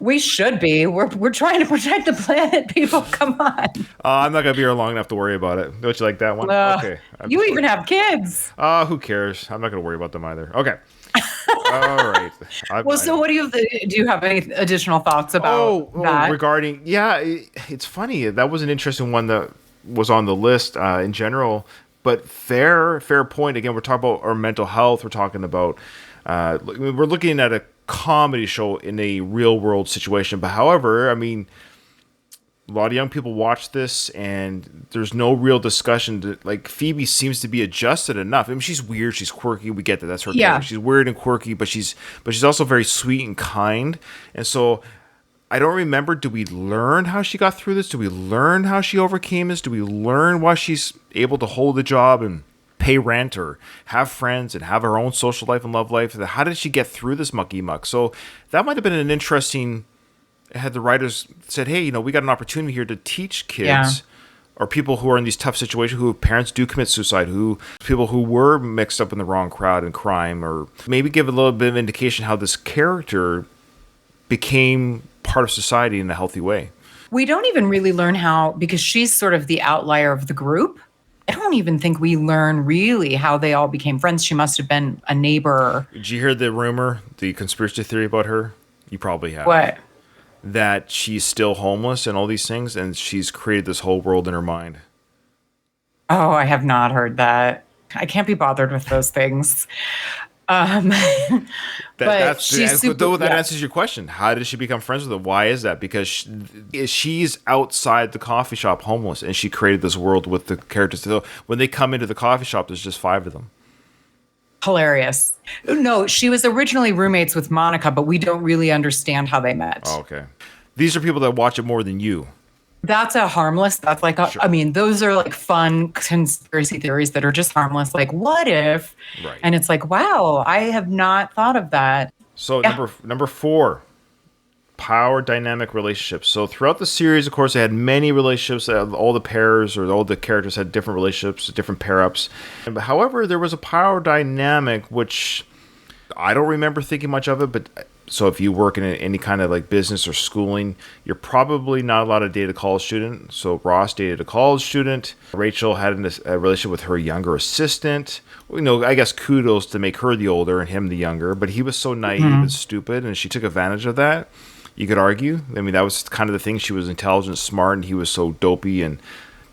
We should be. We're trying to protect the planet, people. Come on. I'm not going to be here long enough to worry about it. Don't you like that one? Okay. You even have kids. Who cares? I'm not going to worry about them either. Okay. All right. So what do you have any additional thoughts about that? Regarding, it's funny. That was an interesting one that was on the list in general, but fair point. Again, we're talking about our mental health. We're talking about, we're looking at a comedy show in a real world situation. But however, I mean, a lot of young people watch this and there's no real discussion. Like Phoebe seems to be adjusted enough. I mean, she's weird. She's quirky. We get that. That's her character. She's weird and quirky, but she's also very sweet and kind. And so I don't remember, do we learn how she got through this? Do we learn how she overcame this? Do we learn why she's able to hold a job and pay rent or have friends and have her own social life and love life? How did she get through this mucky muck? So that might have been an interesting, had the writers said, hey, we got an opportunity here to teach kids or people who are in these tough situations, who parents do commit suicide, people who were mixed up in the wrong crowd and crime, or maybe give a little bit of indication how this character became part of society in a healthy way. We don't even really learn how, because she's sort of the outlier of the group. I don't even think we learn really how they all became friends. She must have been a neighbor. Did you hear the rumor, the conspiracy theory about her? You probably have. What? That she's still homeless and all these things, and she's created this whole world in her mind. Oh, I have not heard that. I can't be bothered with those things. That answers your question. How did she become friends with her? Why is that? Because she's outside the coffee shop homeless, and she created this world with the characters. So when they come into the coffee shop, there's just 5 of them. Hilarious. No, she was originally roommates with Monica, but we don't really understand how they met. Oh, okay. These are people that watch it more than you. That's that's like, sure. I mean, those are like fun conspiracy theories that are just harmless. Like, what if? Right. And it's like, wow, I have not thought of that. So number 4, power dynamic relationships. So throughout the series, of course, they had many relationships. All the pairs or all the characters had different relationships, different pair-ups. However, there was a power dynamic, which I don't remember thinking much of it, but so if you work in any kind of like business or schooling, you're probably not allowed to date a college student. So Ross dated a college student. Rachel had a relationship with her younger assistant. I guess kudos to make her the older and him the younger, but he was so naive and stupid, and she took advantage of that. You could argue. I mean, that was kind of the thing. She was intelligent, smart, and he was so dopey. And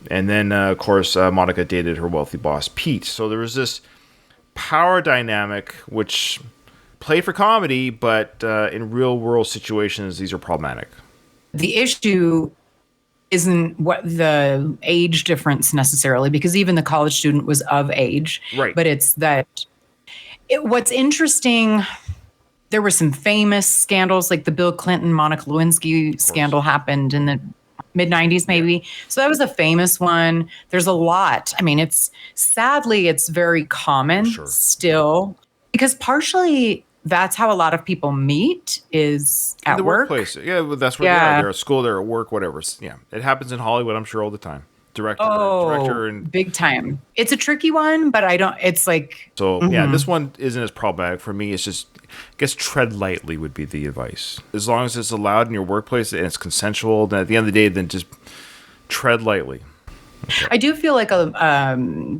then, of course, Monica dated her wealthy boss, Pete. So there was this power dynamic, which played for comedy, but in real world situations, these are problematic. The issue isn't what the age difference necessarily, because even the college student was of age. Right. But it's that what's interesting, there were some famous scandals, like the Bill Clinton, Monica Lewinsky scandal happened in the mid 90s, maybe. Yeah. So that was a famous one. There's a lot. I mean, sadly, it's very common still, because partially that's how a lot of people meet, is at in the work. Workplace. Yeah, that's where they are. They're at school, they're at work, whatever. Yeah, it happens in Hollywood, I'm sure, all the time. Director and big time. It's a tricky one, but it's like, yeah, this one isn't as problematic for me. It's just, I guess, tread lightly would be the advice. As long as it's allowed in your workplace and it's consensual, then at the end of the day, then just tread lightly. Okay. I do feel like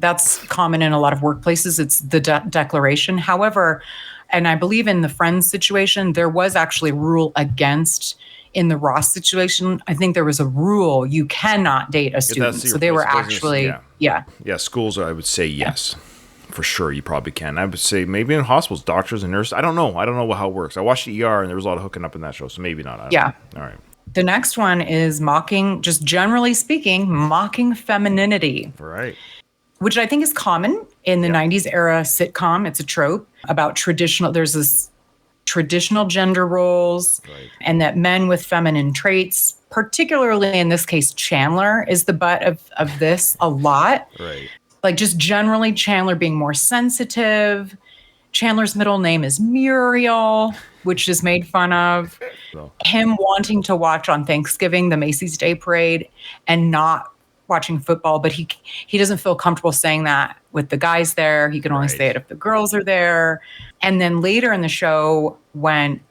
that's common in a lot of workplaces. It's the declaration. However, and I believe in the Friends situation, there was actually a rule against. In the Ross situation, I think there was a rule: you cannot date a student. So they were actually, yeah. Schools, I would say yes, for sure. You probably can. I would say maybe in hospitals, doctors and nurses. I don't know how it works. I watched ER and there was a lot of hooking up in that show, so maybe not. Yeah. All right. The next one is just generally speaking, mocking femininity. Right. Which I think is common in the 90s era sitcom. It's a trope about there's this traditional gender roles, and that men with feminine traits, particularly in this case, Chandler is the butt of this a lot. Right. Like just generally Chandler being more sensitive. Chandler's middle name is Muriel, which is made fun of. Him wanting to watch on Thanksgiving the Macy's Day Parade and not watching football, but he doesn't feel comfortable saying that with the guys there. He can only say it if the girls are there. And then later in the show, when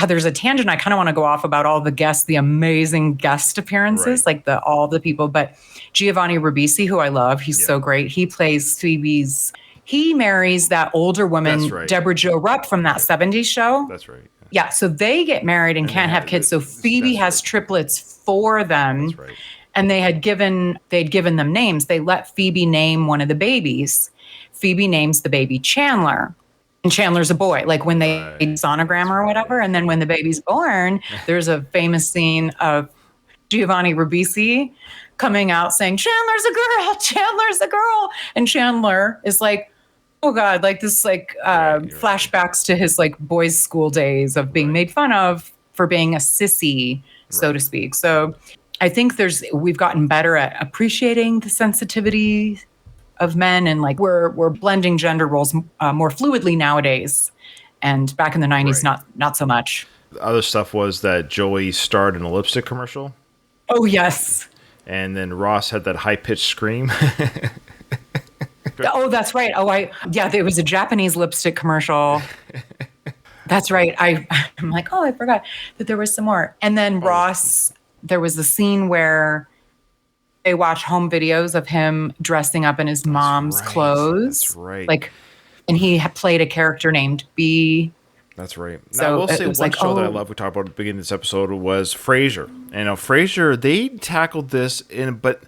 there's a tangent, I kind of want to go off about all the guests, the amazing guest appearances, like all the people. But Giovanni Ribisi, who I love, he's so great. He plays Phoebe's. He marries that older woman, Deborah Jo Rupp from that 70s show. That's right. Yeah, so they get married and can't have kids. So Phoebe has triplets for them. That's right. And they'd given them names. They let Phoebe name one of the babies. Phoebe names the baby Chandler. And Chandler's a boy, like when they sonogram or whatever. And then when the baby's born, there's a famous scene of Giovanni Ribisi coming out saying, Chandler's a girl, Chandler's a girl. And Chandler is like, oh God, like this, flashbacks to his like boys' school days of being made fun of for being a sissy, so to speak. So I think we've gotten better at appreciating the sensitivity of men, and like we're blending gender roles more fluidly nowadays. And back in the 90s, not so much. The other stuff was that Joey starred in a lipstick commercial. Oh, yes. And then Ross had that high-pitched scream. Oh, that's right. There was a Japanese lipstick commercial. That's right. I'm like, I forgot that there was some more. And then Ross, there was a scene where they watch home videos of him dressing up in his mom's clothes. That's right. Like, and he played a character named B. That's right. So now, I will say one show that I love, we talked about at the beginning of this episode, was Frasier. And Frasier, they tackled this but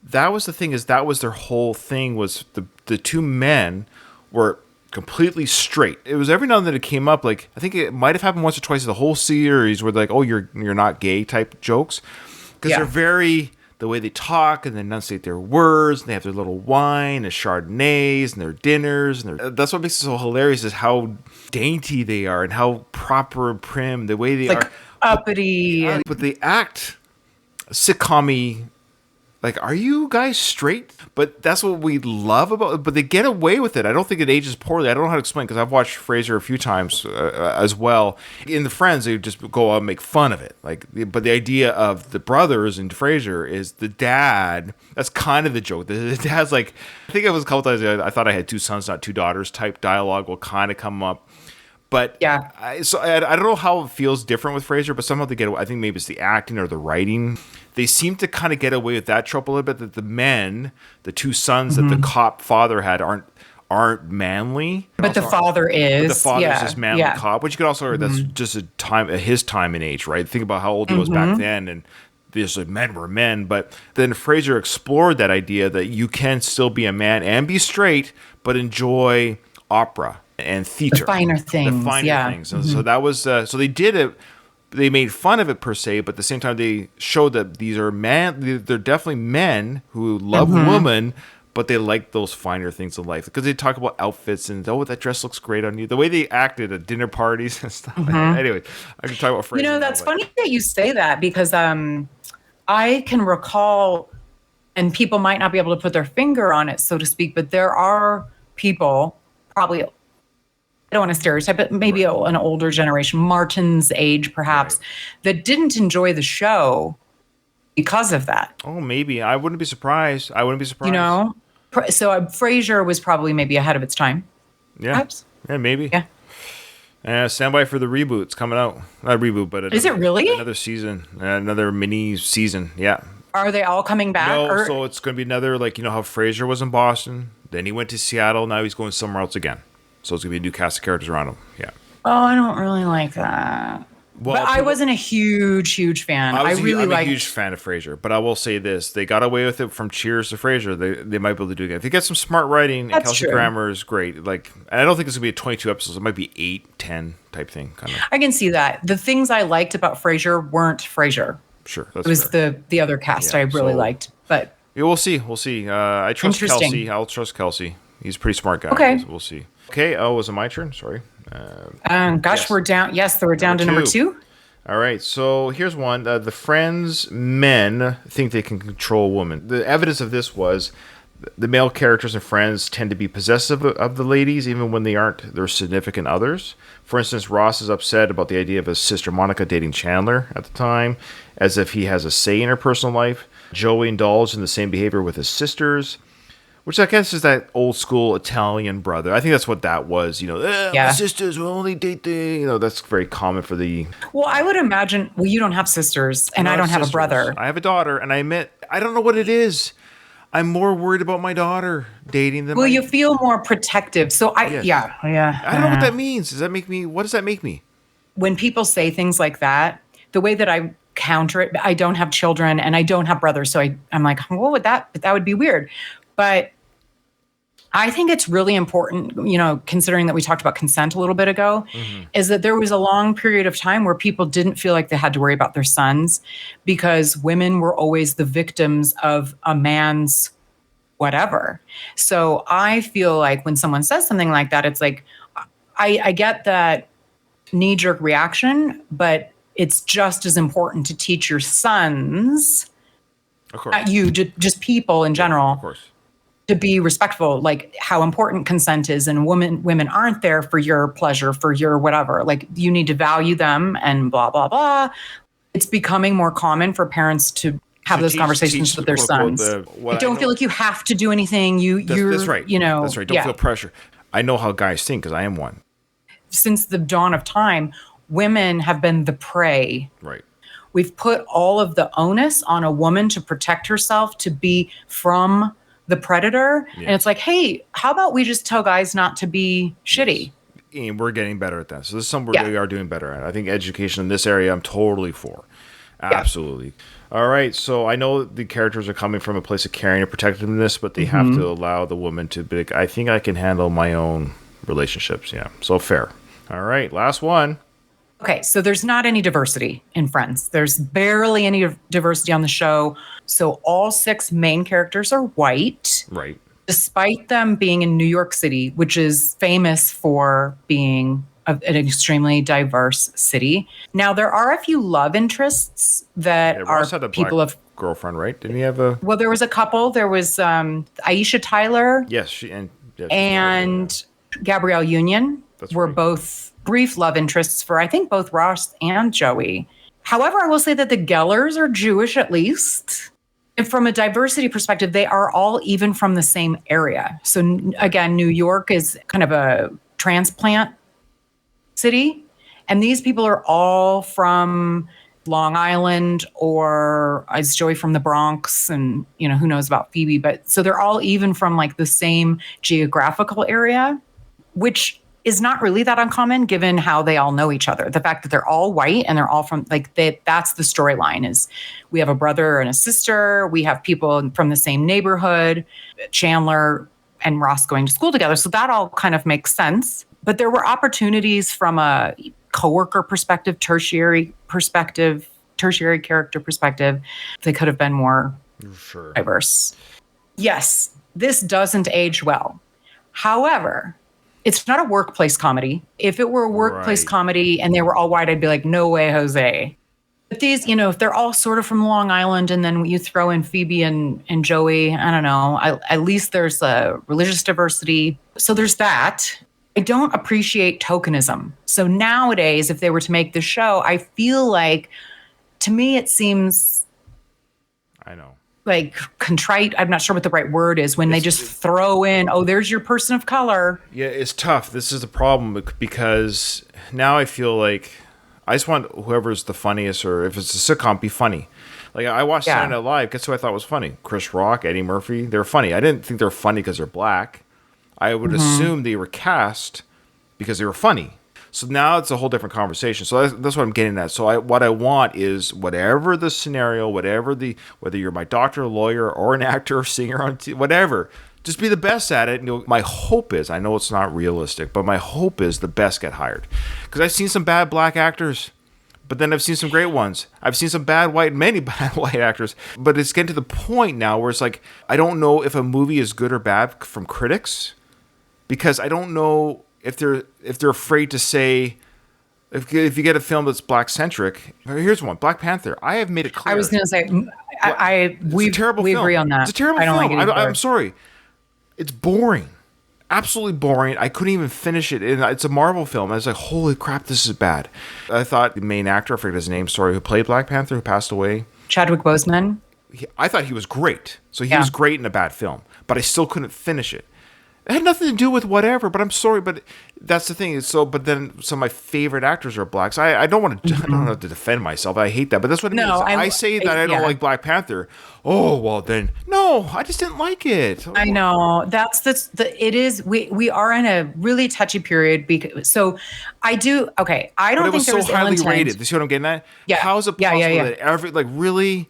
that was the thing, is that was their whole thing, was the two men were completely straight. It was every now and then it came up, like I think it might have happened once or twice in the whole series, where like, oh, you're not gay type jokes, because they're very, the way they talk and they enunciate their words, and they have their little wine and Chardonnays and their dinners, and that's what makes it so hilarious, is how dainty they are and how proper and prim, the way they are uppity, but they act sitcom-y. Like, are you guys straight? But that's what we love about it. But they get away with it. I don't think it ages poorly. I don't know how to explain, because I've watched Frasier a few times as well. In the Friends, they would just go out and make fun of it. But the idea of the brothers in Frasier is the dad. That's kind of the joke. The dad's like, I think it was a couple times, I thought I had two sons, not two daughters type dialogue will kind of come up. But I don't know how it feels different with Frasier, but somehow they get away. I think maybe it's the acting or the writing. They seem to kind of get away with that trope a little bit, that the men, the two sons that the cop father had, aren't manly. But the father is. But the father's this manly cop, which you could also, that's just his time and age, right? Think about how old he was back then, and these men were men. But then Frasier explored that idea that you can still be a man and be straight, but enjoy opera and theater. The finer things. And so that was, so they did it they made fun of it per se, but at the same time they showed that these are they're definitely men who love women, but they like those finer things in life because they talk about outfits and that dress looks great on you. The way they acted at dinner parties and stuff. Anyway, I can talk about Frasier. That's funny that you say that because I can recall, and people might not be able to put their finger on it, so to speak, but there are people, probably, I don't want to stereotype, but maybe an older generation, Martin's age perhaps, that didn't enjoy the show because of that. Oh, maybe. I wouldn't be surprised. So Frasier was probably maybe ahead of its time. Yeah. Perhaps. Yeah, maybe. Yeah. Stand by for the reboot. It's coming out. Not reboot, but is it really? Another season. Another mini season. Yeah. Are they all coming back? No, so it's going to be another, like, you know how Frasier was in Boston? Then he went to Seattle. Now he's going somewhere else again. So it's going to be a new cast of characters around him. Yeah. Oh, I don't really like that. Well, but I wasn't a huge fan. I'm a huge fan of Frasier, but I will say this: they got away with it from Cheers to Frasier. They might be able to do it again. If they get some smart writing and Kelsey Grammer is great. Like, and I don't think it's gonna be a 22 episodes. It might be 8, 10 type thing. Kind of. I can see that. The things I liked about Frasier weren't Frasier. Sure, it was the other cast I really liked. But yeah, we'll see. I trust Kelsey. I'll trust Kelsey. He's a pretty smart guy. Okay, we'll see. Okay. Oh, was it my turn? Sorry. Yes. We're down. Yes, we're down to number 2. All right, so here's one. The Friends men think they can control a woman. The evidence of this was the male characters in Friends tend to be possessive of the ladies, even when they aren't their significant others. For instance, Ross is upset about the idea of his sister Monica dating Chandler at the time, as if he has a say in her personal life. Joey indulged in the same behavior with his sisters, which I guess is that old school Italian brother. I think that's what that was. My sisters will only date the. That's very common for the. Well, I would imagine. Well, you don't have sisters, and I don't have a brother. I have a daughter, and I admit I don't know what it is. I'm more worried about my daughter dating them. Well, you feel more protective. So I don't know what that means. Does that make me? What does that make me? When people say things like that, the way that I counter it, I don't have children and I don't have brothers, so I'm like, what would that would be weird. But I think it's really important, considering that we talked about consent a little bit ago, is that there was a long period of time where people didn't feel like they had to worry about their sons because women were always the victims of a man's whatever. So I feel like when someone says something like that, it's like, I get that knee-jerk reaction, but it's just as important to teach your sons, not you, just people in general, of course, to be respectful, like how important consent is, and women aren't there for your pleasure, for your whatever. Like, you need to value them and blah, blah, blah. It's becoming more common for parents to have those conversations with their sons. Don't feel like you have to do anything. That's right. That's right. Don't feel pressure. I know how guys think because I am one. Since the dawn of time, women have been the prey. Right. We've put all of the onus on a woman to protect herself, to be from the predator. Yes. And it's like, hey, how about we just tell guys not to be shitty? And we're getting better at that. So this is something we are doing better at. I think education in this area, I'm totally for. Absolutely. Yeah. All right. So I know the characters are coming from a place of caring and protectiveness, but they have to allow the woman to be like, I think I can handle my own relationships. Yeah. So fair. All right. Last one. Okay, so there's not any diversity in Friends. There's barely any diversity on the show. So all 6 main characters are white. Right. Despite them being in New York City, which is famous for being an extremely diverse city. Now, there are a few love interests that are people of girlfriend, right? Didn't he have a? Well, there was a couple. There was Aisha Tyler. Yes, and Gabrielle Union were both brief love interests for, I think, both Ross and Joey. However, I will say that the Gellers are Jewish, at least. And from a diversity perspective, they are all even from the same area. So again, New York is kind of a transplant city. And these people are all from Long Island, or is Joey from the Bronx? And, who knows about Phoebe. But so they're all even from like the same geographical area, which is not really that uncommon given how they all know each other. The fact that they're all white and they're all from that's the storyline, is we have a brother and a sister. We have people from the same neighborhood, Chandler and Ross going to school together. So that all kind of makes sense. But there were opportunities from a coworker perspective, tertiary character perspective, they could have been more Sure. diverse. Yes, this doesn't age well. However, it's not a workplace comedy. If it were a workplace Right. comedy and they were all white, I'd be like, no way, Jose. But these, if they're all sort of from Long Island and then you throw in Phoebe and Joey, I don't know, at least there's a religious diversity. So there's that. I don't appreciate tokenism. So nowadays, if they were to make the show, I feel like, to me, it seems I know. like contrite. I'm not sure what the right word is when they just throw in, oh, there's your person of color. Yeah, it's tough. This is the problem because now I feel like I just want whoever's the funniest, or if it's a sitcom, be funny. Like I watched Saturday Night Live. Guess who I thought was funny? Chris Rock, Eddie Murphy. They're funny. I didn't think they were funny because they're black. I would assume they were cast because they were funny. So now it's a whole different conversation. So that's what I'm getting at. So what I want is whatever the scenario, whether you're my doctor, lawyer, or an actor, singer on whatever, just be the best at it. And my hope is, I know it's not realistic, but my hope is the best get hired. Because I've seen some bad black actors, but then I've seen some great ones. I've seen some many bad white actors. But it's getting to the point now where it's like, I don't know if a movie is good or bad from critics, because I don't know if they're afraid to say, if you get a film that's black centric. Here's one, Black Panther. I have made it clear. I was going to say, we agree on that. It's a terrible film. Like it I'm sorry. It's boring. Absolutely boring. I couldn't even finish it. And it's a Marvel film. I was like, holy crap, this is bad. I thought the main actor, I forget his name, sorry, who played Black Panther, who passed away. Chadwick Boseman. I thought he was great. So he was great in a bad film. But I still couldn't finish it. It had nothing to do with whatever, but I'm sorry, but that's the thing. But then some of my favorite actors are blacks. I don't want to. I don't have to defend myself. I hate that, but that's what it is. I say that I don't like Black Panther. Oh well, then no, I just didn't like it. I know it is. We are in a really touchy period because. So I do. Okay, I don't think it was so highly rated. You see what I'm getting at? Yeah. How is it possible that really?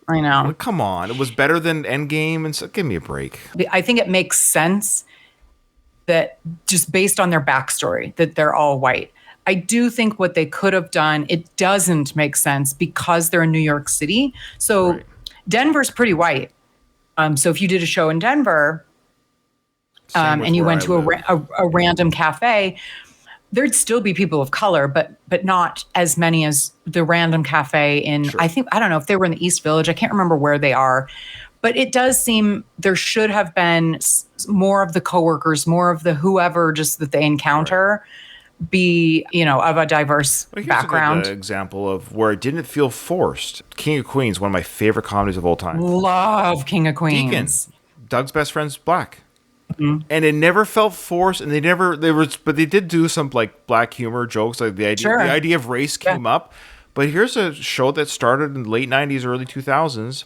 I know. Like, come on, it was better than Endgame, and so give me a break. I think it makes sense that just based on their backstory, that they're all white. I do think what they could have done, it doesn't make sense because they're in New York City. So Denver's pretty white. So if you did a show in Denver and you went to a random cafe, there'd still be people of color, but not as many as the random cafe in, I don't know if they were in the East Village. I can't remember where they are. But it does seem there should have been more of the coworkers, more of the whoever just that they encounter be, of a diverse background. Here's an example of where it didn't feel forced. King of Queens, one of my favorite comedies of all time. Love King of Queens. Deacon, Doug's best friend's black. Mm-hmm. And it never felt forced, and but they did do some like black humor jokes, like the idea of race came up. But here's a show that started in the late 90s, early 2000s,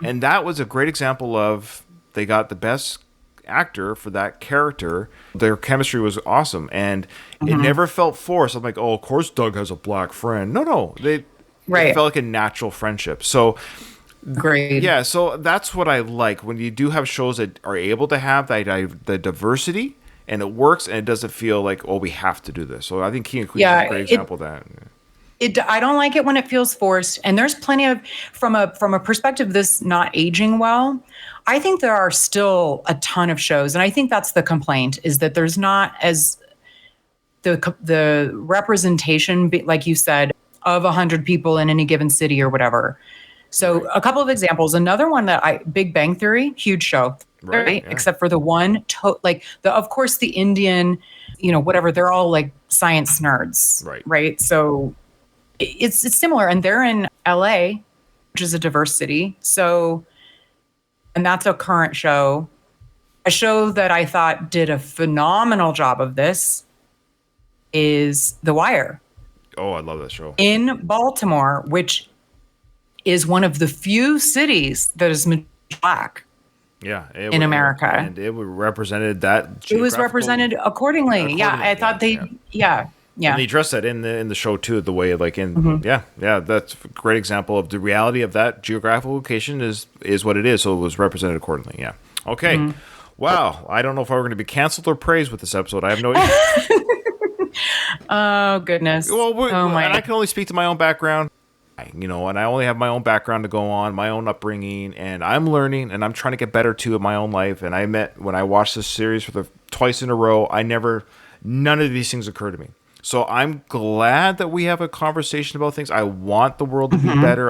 and that was a great example of they got the best actor for that character. Their chemistry was awesome, and it never felt forced. I'm like, oh, of course Doug has a black friend. No, it felt like a natural friendship. So, great. Yeah, so that's what I like when you do have shows that are able to have the diversity, and it works, and it doesn't feel like, oh, we have to do this. So I think King of Queens is a great example of that. I don't like it when it feels forced. And there's plenty of, from a perspective of this not aging well, I think there are still a ton of shows. And I think that's the complaint, is that there's not as the representation, like you said, of 100 people in any given city or whatever. So a couple of examples. Another one Big Bang Theory, huge show, right? Yeah. Except for the one, of course, the Indian, whatever, they're all like science nerds, right? So it's similar, and they're in LA, which is a diverse city. So, and that's a current show. A show that I thought did a phenomenal job of this is The Wire. Oh, I love that show. In Baltimore, which is one of the few cities that is black. Yeah, in America, and it represented that. It was represented accordingly. Yeah, I thought Yeah, and they addressed that in the show too. The way that's a great example of the reality of that geographical location is what it is. So it was represented accordingly. Yeah. Okay. Wow. I don't know if we're going to be canceled or praised with this episode. I have no idea. Oh goodness. Well, Oh and I my. can only speak to my own background, and I only have my own background to go on, my own upbringing, and I'm learning and I'm trying to get better too in my own life. And when I watched this series for the twice in a row, none of these things occurred to me. So I'm glad that we have a conversation about things. I want the world to be better.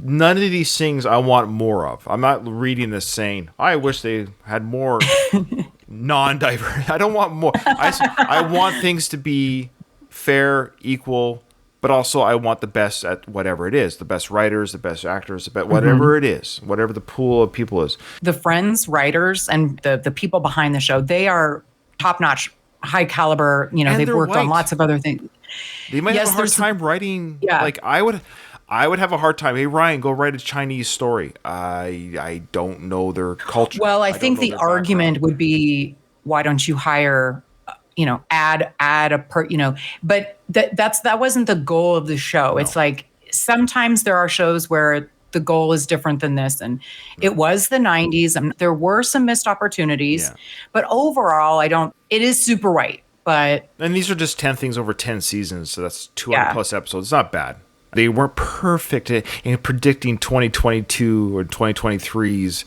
None of these things I want more of. I'm not reading this saying, I wish they had more non-diverse. I don't want more. I want things to be fair, equal, but also I want the best at whatever it is. The best writers, the best actors, whatever it is, whatever the pool of people is. The Friends writers and the people behind the show, they are top notch, high caliber. And They've they're worked on white. lots of other things. They might have Yes, a hard there's time writing. yeah. Like I would have a hard time. Hey Ryan, go write a Chinese story. I don't know their culture. Well, I don't think know the their argument background. would be, why don't you hire, add a but that wasn't the goal of the show. No. It's like sometimes there are shows where the goal is different than this, and it was the 90s, and there were some missed opportunities, Yeah. but overall, it is super white, but And these are just 10 things over 10 seasons, so that's 200 Yeah. plus episodes. It's not bad. They weren't perfect in predicting 2022 or 2023's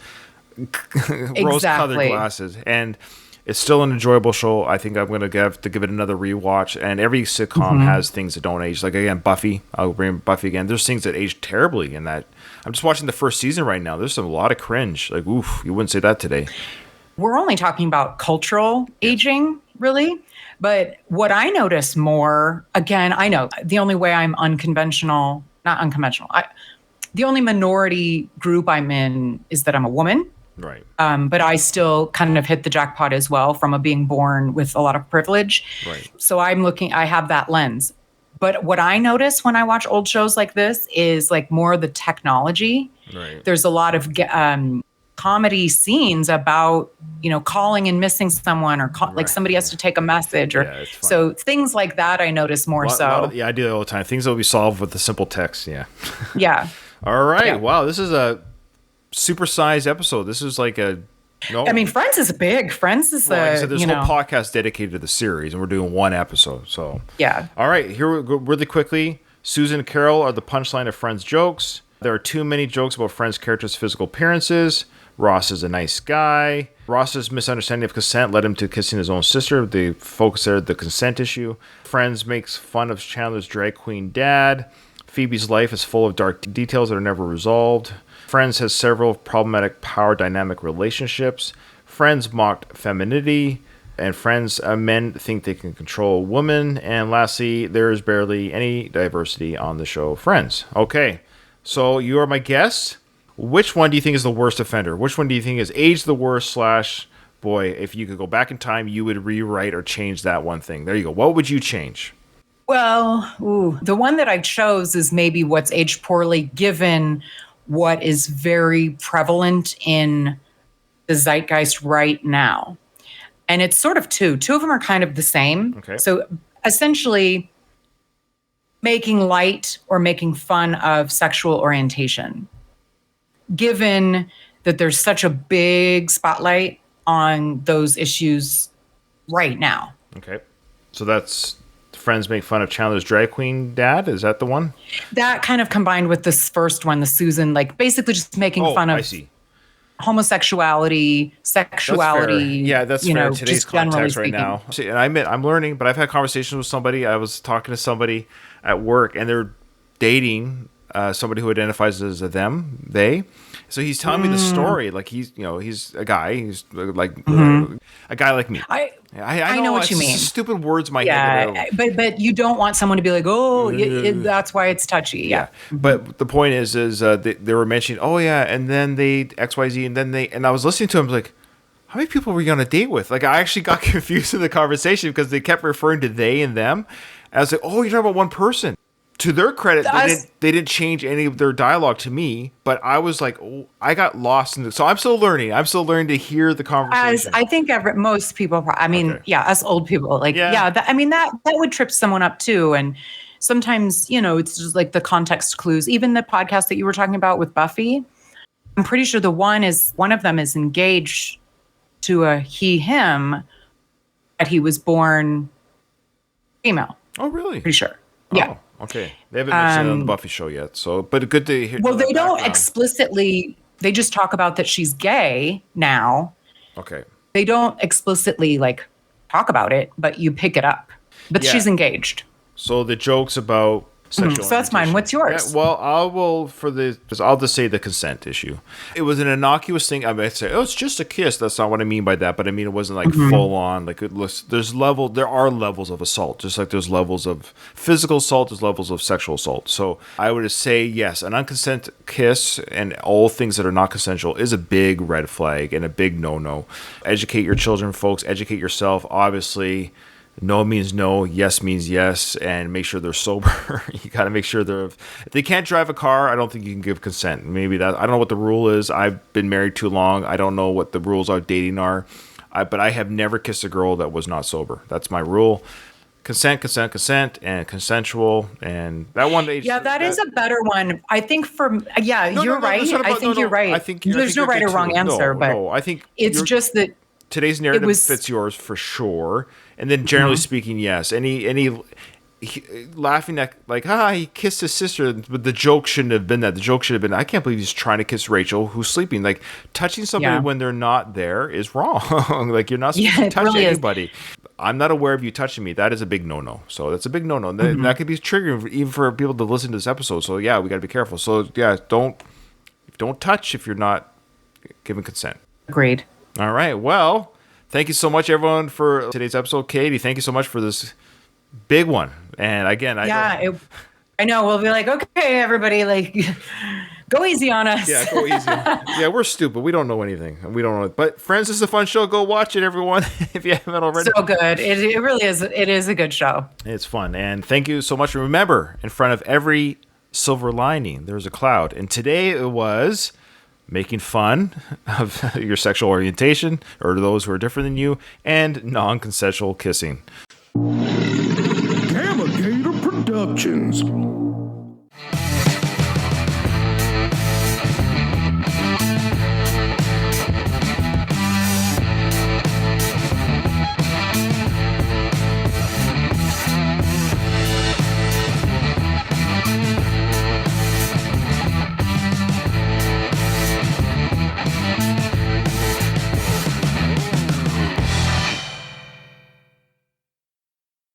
rose-colored Exactly. glasses. And it's still an enjoyable show. I think I'm going to have to give it another rewatch. And every sitcom has things that don't age. Like, again, Buffy. I'll bring Buffy again. There's things that age terribly in that. I'm just watching the first season right now. There's a lot of cringe. Like, oof, you wouldn't say that today. we're only talking about cultural aging, really. But what I notice more, again, I know the only way I'm not unconventional, the only minority group I'm in is that I'm a woman. Right. But I still kind of hit the jackpot as well from being born with a lot of privilege. Right. So I have that lens. But what I notice when I watch old shows like this is like more of the technology. Right. There's a lot of comedy scenes about, calling and missing someone, or like somebody has to take a message, or Yeah, it's funny. so things like that I notice more so. I do that all the time. Things that will be solved with a simple text. Yeah. Yeah. All right. Yeah. Wow. This is a supersized episode. This is like I mean, Friends is big. Friends is like I said, there's a whole podcast dedicated to the series, and we're doing one episode. So yeah. All right, here we go really quickly. Susan and Carol are the punchline of Friends jokes. There are too many jokes about Friends' characters' physical appearances. Ross is a nice guy. Ross's misunderstanding of consent led him to kissing his own sister. The focus there, the consent issue. Friends makes fun of Chandler's drag queen dad. Phoebe's life is full of dark details that are never resolved. Friends has several problematic power dynamic relationships. Friends mocked femininity. And Friends, men think they can control a woman. And lastly, there is barely any diversity on the show Friends. Okay, so you are my guest. Which one do you think is the worst offender? Which one do you think is aged the worst / boy, if you could go back in time, you would rewrite or change that one thing? There you go. What would you change? Well, the one that I chose is maybe what's aged poorly, given what is very prevalent in the zeitgeist right now. And it's sort of two. Two of them are kind of the same. Okay. So essentially, making light or making fun of sexual orientation, given that there's such a big spotlight on those issues right now. Okay. So that's Friends make fun of Chandler's drag queen dad? Is that the one? That kind of combined with this first one, the Susan, like basically just making fun of I see. homosexuality, sexuality. Yeah, that's fair in today's just generally context right speaking. now. See, and I admit, I'm learning, but I've had conversations with somebody. I was talking to somebody at work, and they're dating somebody who identifies as a them, they. So he's telling me the story. Like he's a guy. He's like a guy like me. I I know what you mean. Stupid words my head. Yeah, but you don't want someone to be like, oh, that's why it's touchy. Yeah. But the point is they were mentioning, oh yeah, and then they XYZ, and I was listening to him like, how many people were you on a date with? Like I actually got confused in the conversation because they kept referring to they and them. And I was like, oh, you're talking about one person. To their credit, they didn't change any of their dialogue to me, but I was like, oh, I got lost in it. So I'm still learning. I'm still learning to hear the conversation. As I think most people, us old people, like, that would trip someone up too. And sometimes, it's just like the context clues. Even the podcast that you were talking about with Buffy, I'm pretty sure one of them is engaged to a he, him, that he was born female. Oh, really? Pretty sure. Yeah. Oh, okay. They haven't mentioned it on the Buffy show yet, so but good to hear. Well, they don't background. explicitly. They just talk about that she's gay now. Okay. They don't explicitly like talk about it, but you pick it up. But Yeah. she's engaged. So the jokes about sexual So that's mine. orientation. What's yours? Yeah, well, I'll just say the consent issue. It was an innocuous thing. I might say, oh, it's just a kiss. That's not what I mean by that. But I mean, it wasn't like full on. Like there are levels of assault, just like there's levels of physical assault, there's levels of sexual assault. So I would say yes, an unconsented kiss and all things that are not consensual is a big red flag and a big no. Educate your children, folks. Educate yourself. Obviously. No means no, yes means yes, and make sure they're sober. You got to make sure if they can't drive a car, I don't think you can give consent. Maybe I don't know what the rule is. I've been married too long. I don't know what the rules of dating are. But I have never kissed a girl that was not sober. That's my rule. Consent, and consensual, and that one. Yeah, that is a better one. I think you're right. I think you're right. I think there's no right or wrong answer, but I think it's just that today's narrative fits yours for sure. And then generally speaking, yes. Laughing at like, he kissed his sister, but the joke shouldn't have been that. The joke should have been, I can't believe he's trying to kiss Rachel, who's sleeping. Like touching somebody when they're not there is wrong. Like you're not supposed to touch really anybody. I'm not aware of you touching me. That is a big no-no. So that's a big no-no. That could be triggering even for people to listen to this episode. So yeah, we got to be careful. So yeah, don't touch if you're not giving consent. Agreed. All right. Well, thank you so much, everyone, for today's episode. Katie, thank you so much for this big one. And again, I know. We'll be like, okay, everybody, like, go easy on us. Yeah, go easy. Yeah, we're stupid. We don't know anything. We don't know. But Friends is a fun show. Go watch it, everyone, if you haven't already. So good. It really is. It is a good show. It's fun. And thank you so much. Remember, in front of every silver lining, there's a cloud. And today it was making fun of your sexual orientation or those who are different than you, and non-consensual kissing. Gamma Gator Productions.